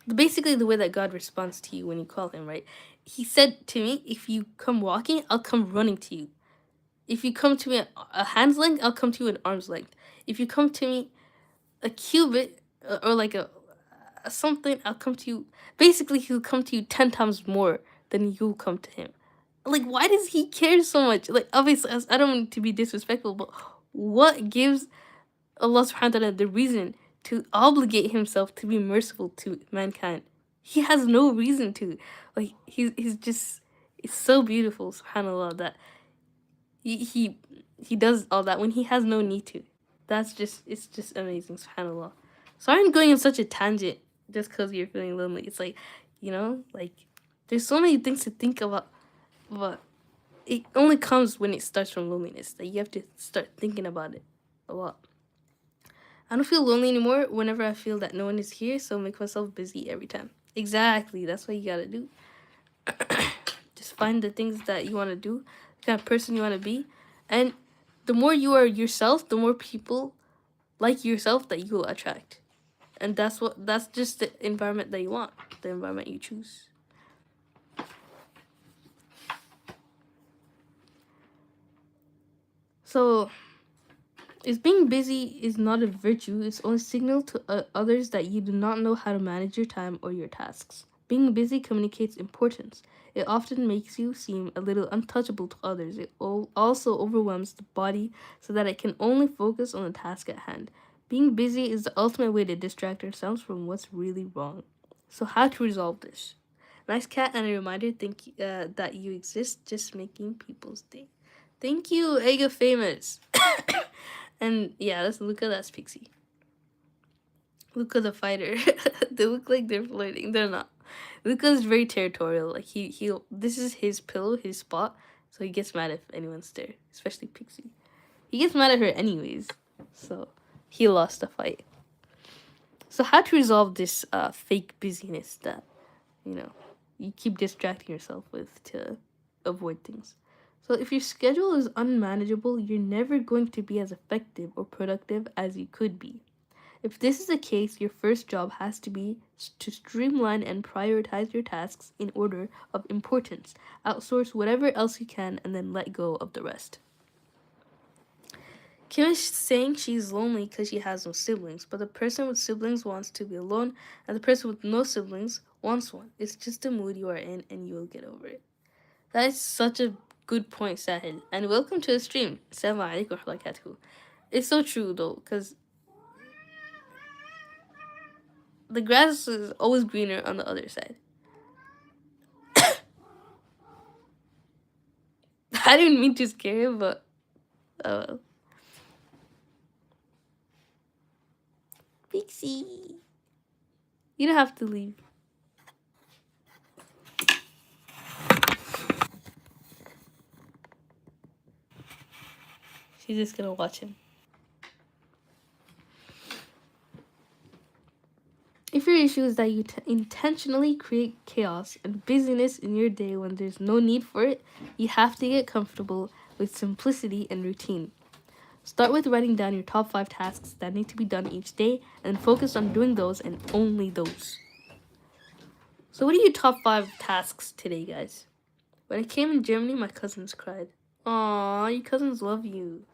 But basically, the way that God responds to you when you call Him, right? He said to me, if you come walking, I'll come running to you. If you come to me at a hand's length, I'll come to you at arm's length. If you come to me a cubit or like a something, I'll come to you. Basically, He'll come to you 10 times more than you'll come to Him. Like, why does He care so much? Like, obviously, I don't want to be disrespectful, but what gives Allah subhanahu wa ta'ala the reason to obligate Himself to be merciful to mankind? He has no reason to. Like, he's just, it's so beautiful, subhanAllah, that he does all that when He has no need to. It's just amazing, subhanAllah. Sorry I'm going on such a tangent just because you're feeling lonely. It's like, you know, like there's so many things to think about, but it only comes when it starts from loneliness. That you have to start thinking about it a lot. I don't feel lonely anymore whenever I feel that no one is here, so I make myself busy every time. Exactly, that's what you gotta do. Just find the things that you want to do, the kind of person you want to be, and the more you are yourself, the more people like yourself that you will attract. And that's just the environment that you want, the environment you choose. So, is being busy is not a virtue, it's only signal to others that you do not know how to manage your time or your tasks. Being busy communicates importance. It often makes you seem a little untouchable to others. It also overwhelms the body so that it can only focus on the task at hand. Being busy is the ultimate way to distract ourselves from what's really wrong. So, how to resolve this? Nice cat and a reminder that you exist, just making people's day. Thank you, Ega Famous. And yeah, that's Luca, that's Pixie. Luca the fighter. They look like they're flirting. They're not. Luca's very territorial. Like he this is his pillow, his spot, so he gets mad if anyone's there, especially Pixie. He gets mad at her anyways. So he lost the fight. So how to resolve this fake busyness that, you know, you keep distracting yourself with to avoid things. So if your schedule is unmanageable, you're never going to be as effective or productive as you could be. If this is the case, your first job has to be to streamline and prioritize your tasks in order of importance. Outsource whatever else you can and then let go of the rest. Kim is saying she's lonely because she has no siblings, but the person with siblings wants to be alone, and the person with no siblings wants one. It's just the mood you are in, and you will get over it. That is such a good point, Sahil. And welcome to the stream. Assalamu alaikum wa barakatuh. It's so true, though, because the grass is always greener on the other side. I didn't mean to scare him, but well. Pixie, you don't have to leave. She's just gonna watch him. If your issue is that you intentionally create chaos and busyness in your day when there's no need for it, you have to get comfortable with simplicity and routine. Start with writing down your top 5 tasks that need to be done each day and focus on doing those and only those. So what are your top 5 tasks today, guys? When I came in Germany, my cousins cried. Aww, your cousins love you.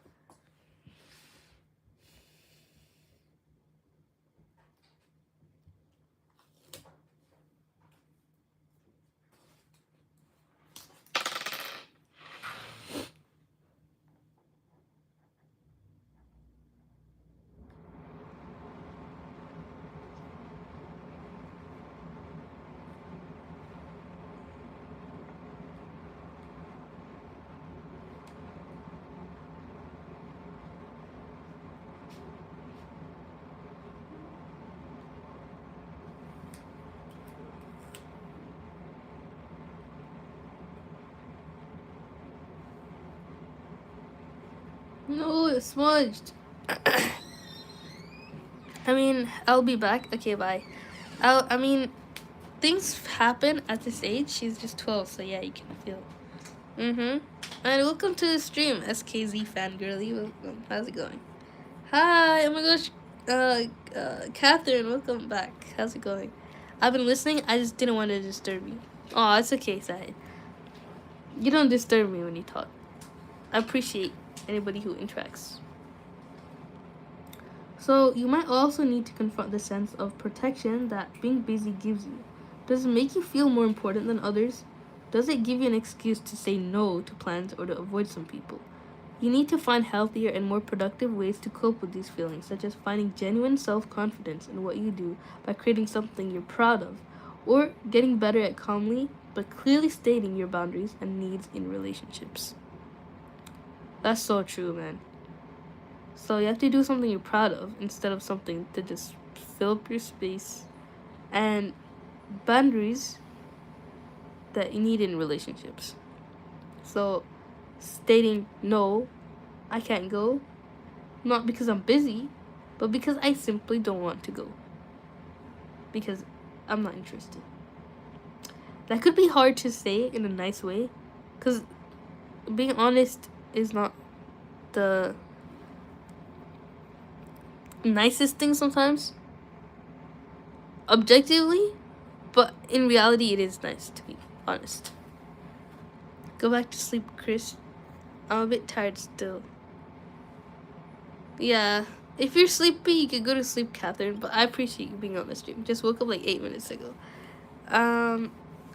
No, it's smudged. I mean, I'll be back. Okay, bye. Things happen at this age. She's just 12, so yeah, you can feel. And welcome to the stream, SKZ fangirly. Welcome. How's it going? Hi, oh my gosh. Catherine, welcome back. How's it going? I've been listening. I just didn't want to disturb you. Oh, it's okay, Sai. You don't disturb me when you talk. I appreciate anybody who interacts. So, you might also need to confront the sense of protection that being busy gives you. Does it make you feel more important than others? Does it give you an excuse to say no to plans or to avoid some people? You need to find healthier and more productive ways to cope with these feelings, such as finding genuine self-confidence in what you do by creating something you're proud of, or getting better at calmly but clearly stating your boundaries and needs in relationships. That's so true, man. So you have to do something you're proud of instead of something to just fill up your space, and boundaries that you need in relationships. So, stating no, I can't go, not because I'm busy, but because I simply don't want to go. Because I'm not interested. That could be hard to say in a nice way, because being honest is not the nicest thing sometimes, objectively, but in reality, it is nice to be honest. Go back to sleep, Chris. I'm a bit tired still. Yeah, if you're sleepy, you can go to sleep, Catherine, but I appreciate you being on the stream. Just woke up like 8 minutes ago.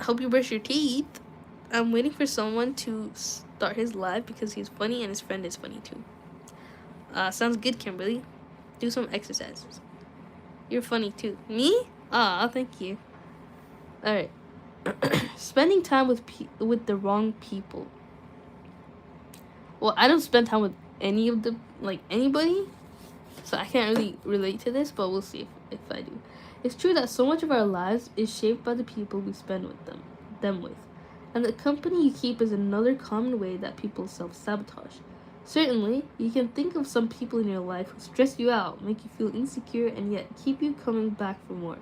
Hope you brush your teeth. I'm waiting for someone to start his live because he's funny and his friend is funny too. Sounds good, Kimberly. Do some exercises. You're funny too. Me? Ah, thank you. Alright. Spending time with the wrong people. Well, I don't spend time with anybody, so I can't really relate to this, but we'll see if I do. It's true that so much of our lives is shaped by the people we spend with them with. And the company you keep is another common way that people self-sabotage. Certainly, you can think of some people in your life who stress you out, make you feel insecure, and yet keep you coming back for more.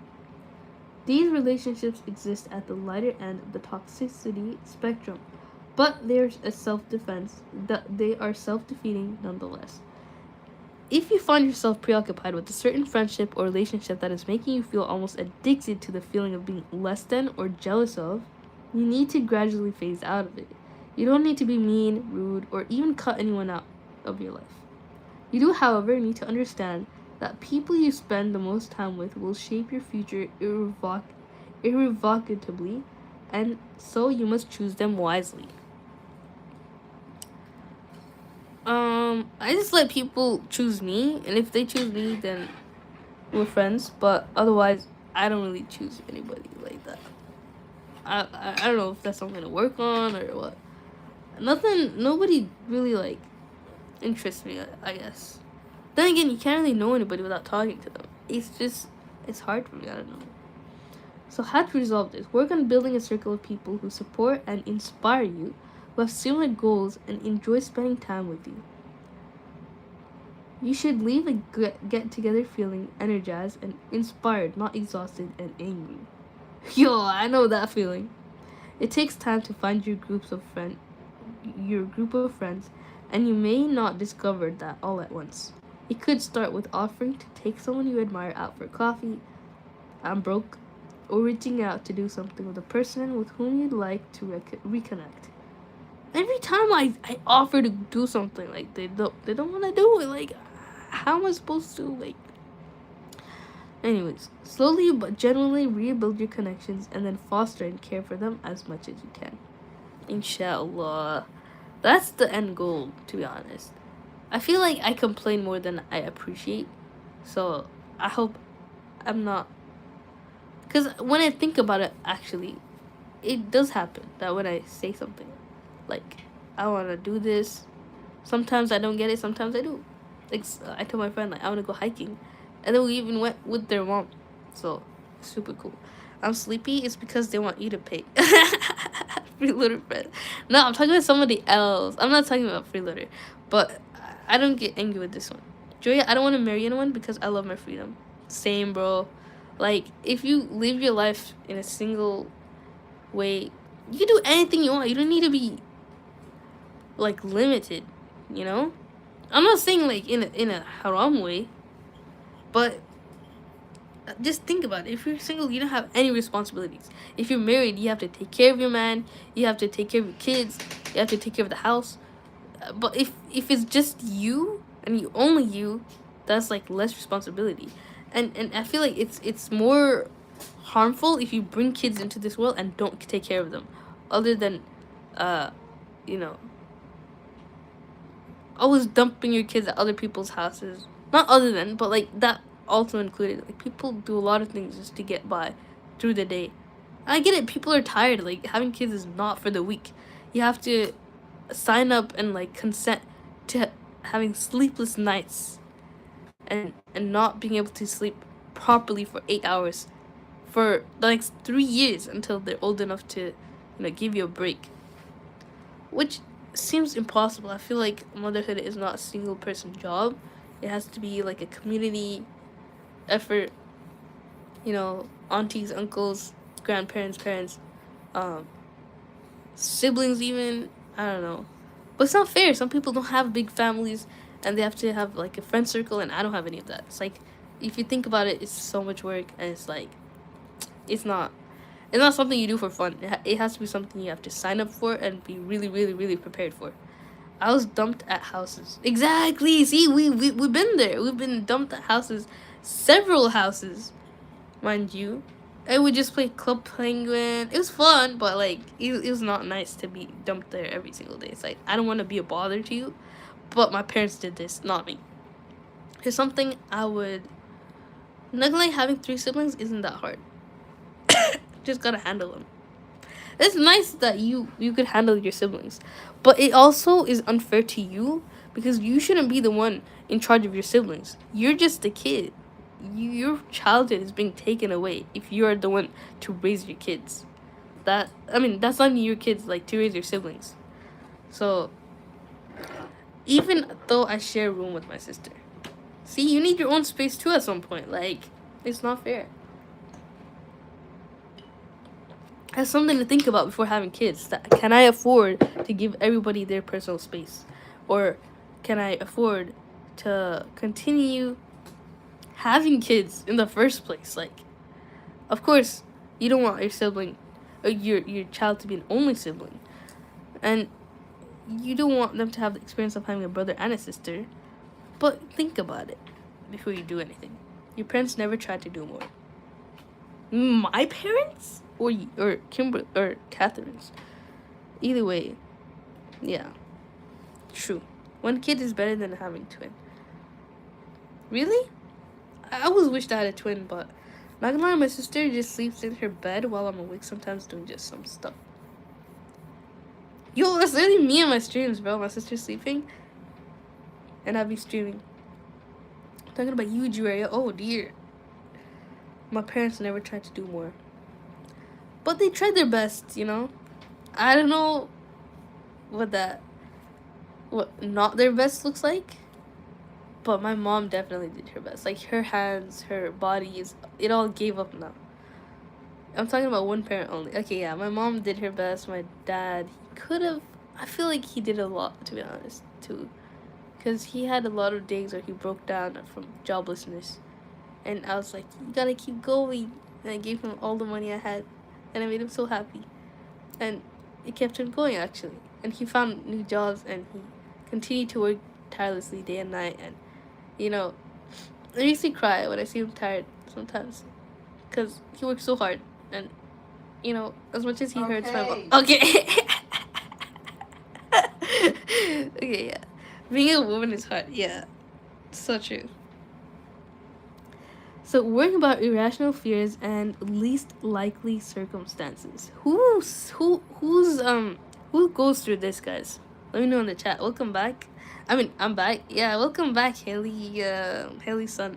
These relationships exist at the lighter end of the toxicity spectrum, but there's a self-defense that they are self-defeating nonetheless. If you find yourself preoccupied with a certain friendship or relationship that is making you feel almost addicted to the feeling of being less than or jealous of, you need to gradually phase out of it. You don't need to be mean, rude, or even cut anyone out of your life. You do, however, need to understand that people you spend the most time with will shape your future irrevocably, and so you must choose them wisely. I just let people choose me, and if they choose me, then we're friends, but otherwise, I don't really choose anybody like that. I don't know if that's something to work on or what. Nobody really, like, interests me, I guess. Then again, you can't really know anybody without talking to them. It's hard for me, I don't know. So how to resolve this? Work on building a circle of people who support and inspire you, who have similar goals and enjoy spending time with you. You should leave a get-together feeling energized and inspired, not exhausted and angry. Yo, I know that feeling. It takes time to find your group of friends, and you may not discover that all at once. It could start with offering to take someone you admire out for coffee, I'm broke, or reaching out to do something with a person with whom you'd like to reconnect. Every time I offer to do something, like, they don't want to do it. Like, how am I supposed to, like... Anyways, slowly but genuinely rebuild your connections and then foster and care for them as much as you can. Inshallah. That's the end goal, to be honest. I feel like I complain more than I appreciate, so I hope I'm not... Because when I think about it, actually, it does happen that when I say something, like, I want to do this, sometimes I don't get it, sometimes I do. Like, I told my friend, like, I want to go hiking, and then we even went with their mom, so super cool. I'm sleepy, it's because they want you to pay. Freeloader friend. No, I'm talking about somebody else. I'm not talking about freeloader, but I don't get angry with this one. Julia, I don't want to marry anyone because I love my freedom. Same, bro. Like, if you live your life in a single way, you can do anything you want. You don't need to be, like, limited, you know? I'm not saying, like, in a haram way, but just think about it. If you're single, you don't have any responsibilities. If you're married, you have to take care of your man, you have to take care of your kids, you have to take care of the house. But if it's just you, and only you, that's, like, less responsibility. And I feel like it's more harmful if you bring kids into this world and don't take care of them, other than always dumping your kids at other people's houses. Not other than, but, like, that also included. Like, people do a lot of things just to get by through the day. I get it, people are tired. Like, having kids is not for the weak. You have to sign up and, like, consent to having sleepless nights and not being able to sleep properly for 8 hours for the next 3 years until they're old enough to, give you a break. Which seems impossible. I feel like motherhood is not a single person job. It has to be like a community effort. Aunties, uncles, grandparents, parents, siblings even. I don't know. But it's not fair. Some people don't have big families and they have to have like a friend circle, and I don't have any of that. It's like, if you think about it, it's so much work, and it's like, it's not something you do for fun. It has to be something you have to sign up for and be really, really, really prepared for. I was dumped at houses. Exactly. See, we've been there. We've been dumped at houses, several houses, mind you. And we just played Club Penguin. It was fun, but like it was not nice to be dumped there every single day. It's like, I don't want to be a bother to you, but my parents did this, not me. It's something I would. Not like having 3 siblings isn't that hard. Just gotta handle them. It's nice that you could handle your siblings, but it also is unfair to you because you shouldn't be the one in charge of your siblings. You're just a kid. Your childhood is being taken away if you are the one to raise your kids. That's not your kids, like, to raise your siblings. So even though I share a room with my sister, see, you need your own space too at some point. Like, it's not fair. That's something to think about before having kids. Can I afford to give everybody their personal space, or can I afford to continue having kids in the first place? Like, of course, you don't want your sibling, or your child to be an only sibling, and you don't want them to have the experience of having a brother and a sister. But think about it before you do anything. Your parents never tried to do more. My parents or Kimber or Catherine's. Either way, yeah, true. One kid is better than having twin. Really? I always wished I had a twin, but not gonna lie, my sister just sleeps in her bed while I'm awake sometimes doing just some stuff. Yo, that's literally me and my streams, bro. My sister's sleeping, and I'll be streaming. I'm talking about you, Juria. Oh dear. My parents never tried to do more. But they tried their best, I don't know what not their best looks like. But my mom definitely did her best. Like, her hands, her bodies, it all gave up now. I'm talking about one parent only. Okay, yeah, my mom did her best. My dad, he could have, I feel like he did a lot, to be honest, too. Because he had a lot of days where he broke down from joblessness. And I was like, you gotta keep going. And I gave him all the money I had. And I made him so happy. And it kept him going, actually. And he found new jobs, and he continued to work tirelessly day and night. And, it makes me cry when I see him tired sometimes. Because he works so hard. And, as much as he hurts my mom. Okay. Okay, yeah. Being a woman is hard. Yeah. So true. So, worrying about irrational fears and least likely circumstances. Who goes through this, guys? Let me know in the chat. Welcome back. I'm back. Yeah, welcome back, Haley's son.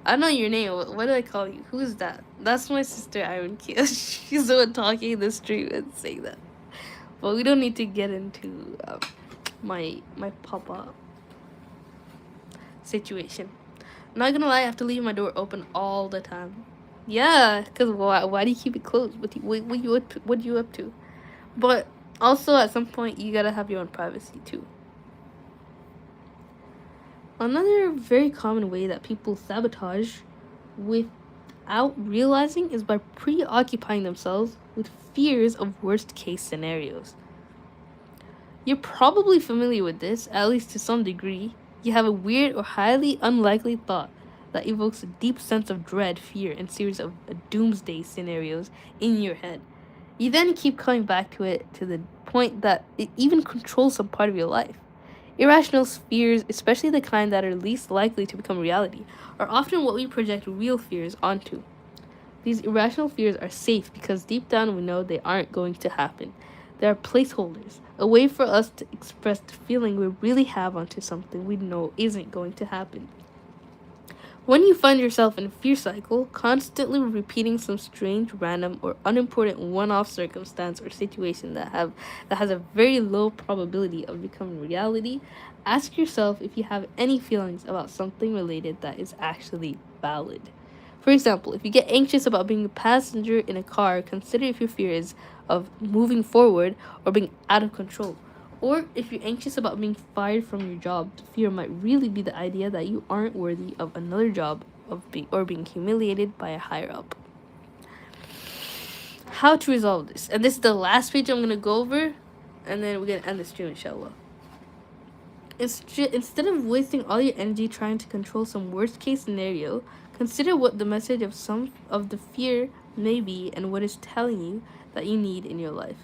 I don't know your name. What do I call you? Who is that? That's my sister, Iron Kia. She's the one talking in the stream and saying that. But we don't need to get into my papa situation. Not gonna lie, I have to leave my door open all the time. Yeah, because why do you keep it closed? What you up to? But also, at some point, you gotta have your own privacy, too. Another very common way that people sabotage without realizing is by preoccupying themselves with fears of worst-case scenarios. You're probably familiar with this, at least to some degree. You have a weird or highly unlikely thought that evokes a deep sense of dread, fear, and series of doomsday scenarios in your head. You then keep coming back to it to the point that it even controls some part of your life. Irrational fears, especially the kind that are least likely to become reality, are often what we project real fears onto. These irrational fears are safe because deep down we know they aren't going to happen. They are placeholders, a way for us to express the feeling we really have onto something we know isn't going to happen. When you find yourself in a fear cycle, constantly repeating some strange, random, or unimportant one-off circumstance or situation that has a very low probability of becoming reality, ask yourself if you have any feelings about something related that is actually valid. For example, if you get anxious about being a passenger in a car, consider if your fear is of moving forward or being out of control. Or if you're anxious about being fired from your job, the fear might really be the idea that you aren't worthy of another job or being humiliated by a higher up. How to resolve this. And this is the last page I'm going to go over, and then we're going to end the stream, inshallah. Instead of wasting all your energy trying to control some worst case scenario, consider what the message of some of the fear may be and what it's telling you that you need in your life.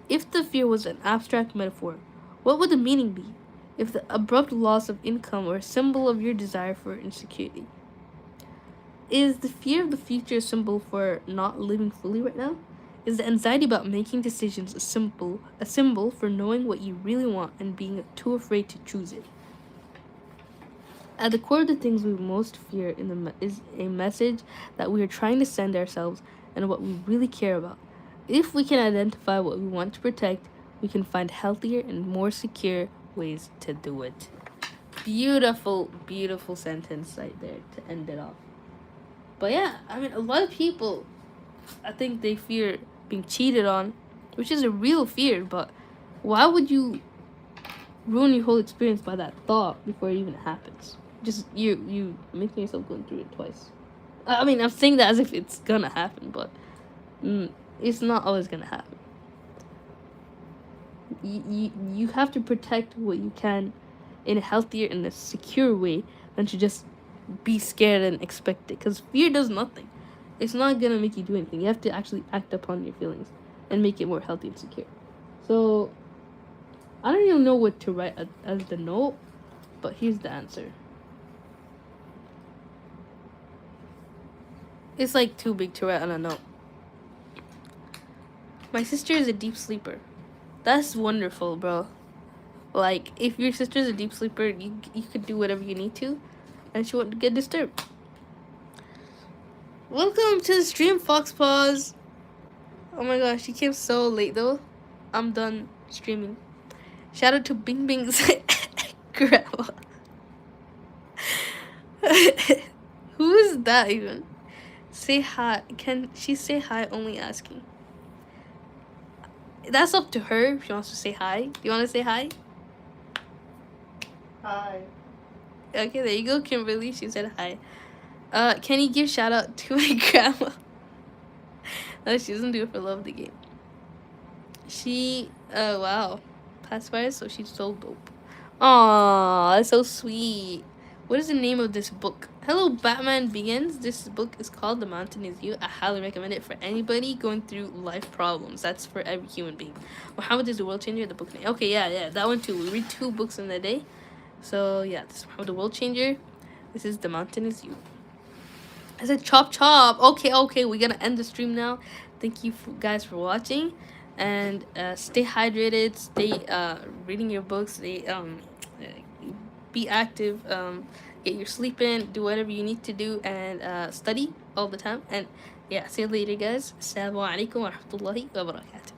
If the fear was an abstract metaphor, what would the meaning be? If the abrupt loss of income or a symbol of your desire for insecurity? Is the fear of the future a symbol for not living fully right now? Is the anxiety about making decisions a symbol for knowing what you really want and being too afraid to choose it? At the core of the things we most fear is a message that we are trying to send ourselves and what we really care about. If we can identify what we want to protect, we can find healthier and more secure ways to do it. Beautiful, beautiful sentence right there to end it off. But yeah, I mean, a lot of people, I think they fear being cheated on, which is a real fear, but why would you ruin your whole experience by that thought before it even happens? Just you making yourself go through it twice. I mean, I'm saying that as if it's gonna happen, but it's not always gonna happen. You have to protect what you can in a healthier and a secure way than to just be scared and expect it, because fear does nothing. It's not gonna make you do anything. You have to actually act upon your feelings and make it more healthy and secure. So I don't even know what to write as the note, but here's the answer. It's like too big to write on a note. My sister is a deep sleeper. That's wonderful, bro. Like, if your sister's a deep sleeper, you could do whatever you need to, and she won't get disturbed. Welcome to the stream, Fox Paws. Oh my gosh, she came so late though. I'm done streaming. Shout out to Bing Bing's grandma. Who is that even? Say hi. Can she say hi? Only asking. That's up to her if she wants to say hi. Do you want to say hi? Hi. Okay, there you go, Kimberly. She said hi. Can you give shout out to my grandma? No, she doesn't do it for love of the game. She, wow. Pacifier, so she's so dope. Aww, that's so sweet. What is the name of this book? Hello, Batman Begins. This book is called The Mountain Is You. I highly recommend it for anybody going through life problems. That's for every human being. Muhammad is the World Changer, the book name. Okay, yeah, that one too. We read 2 books in a day. So, yeah, this is Muhammad the World Changer. This is The Mountain Is You. I said chop chop. Okay, we're gonna end the stream now. Thank you guys for watching, and stay hydrated, stay reading your books, stay be active, get your sleep in, do whatever you need to do, and study all the time. And yeah, see you later guys. Assalamu alaikum wa rahmatullahi wa barakatuh.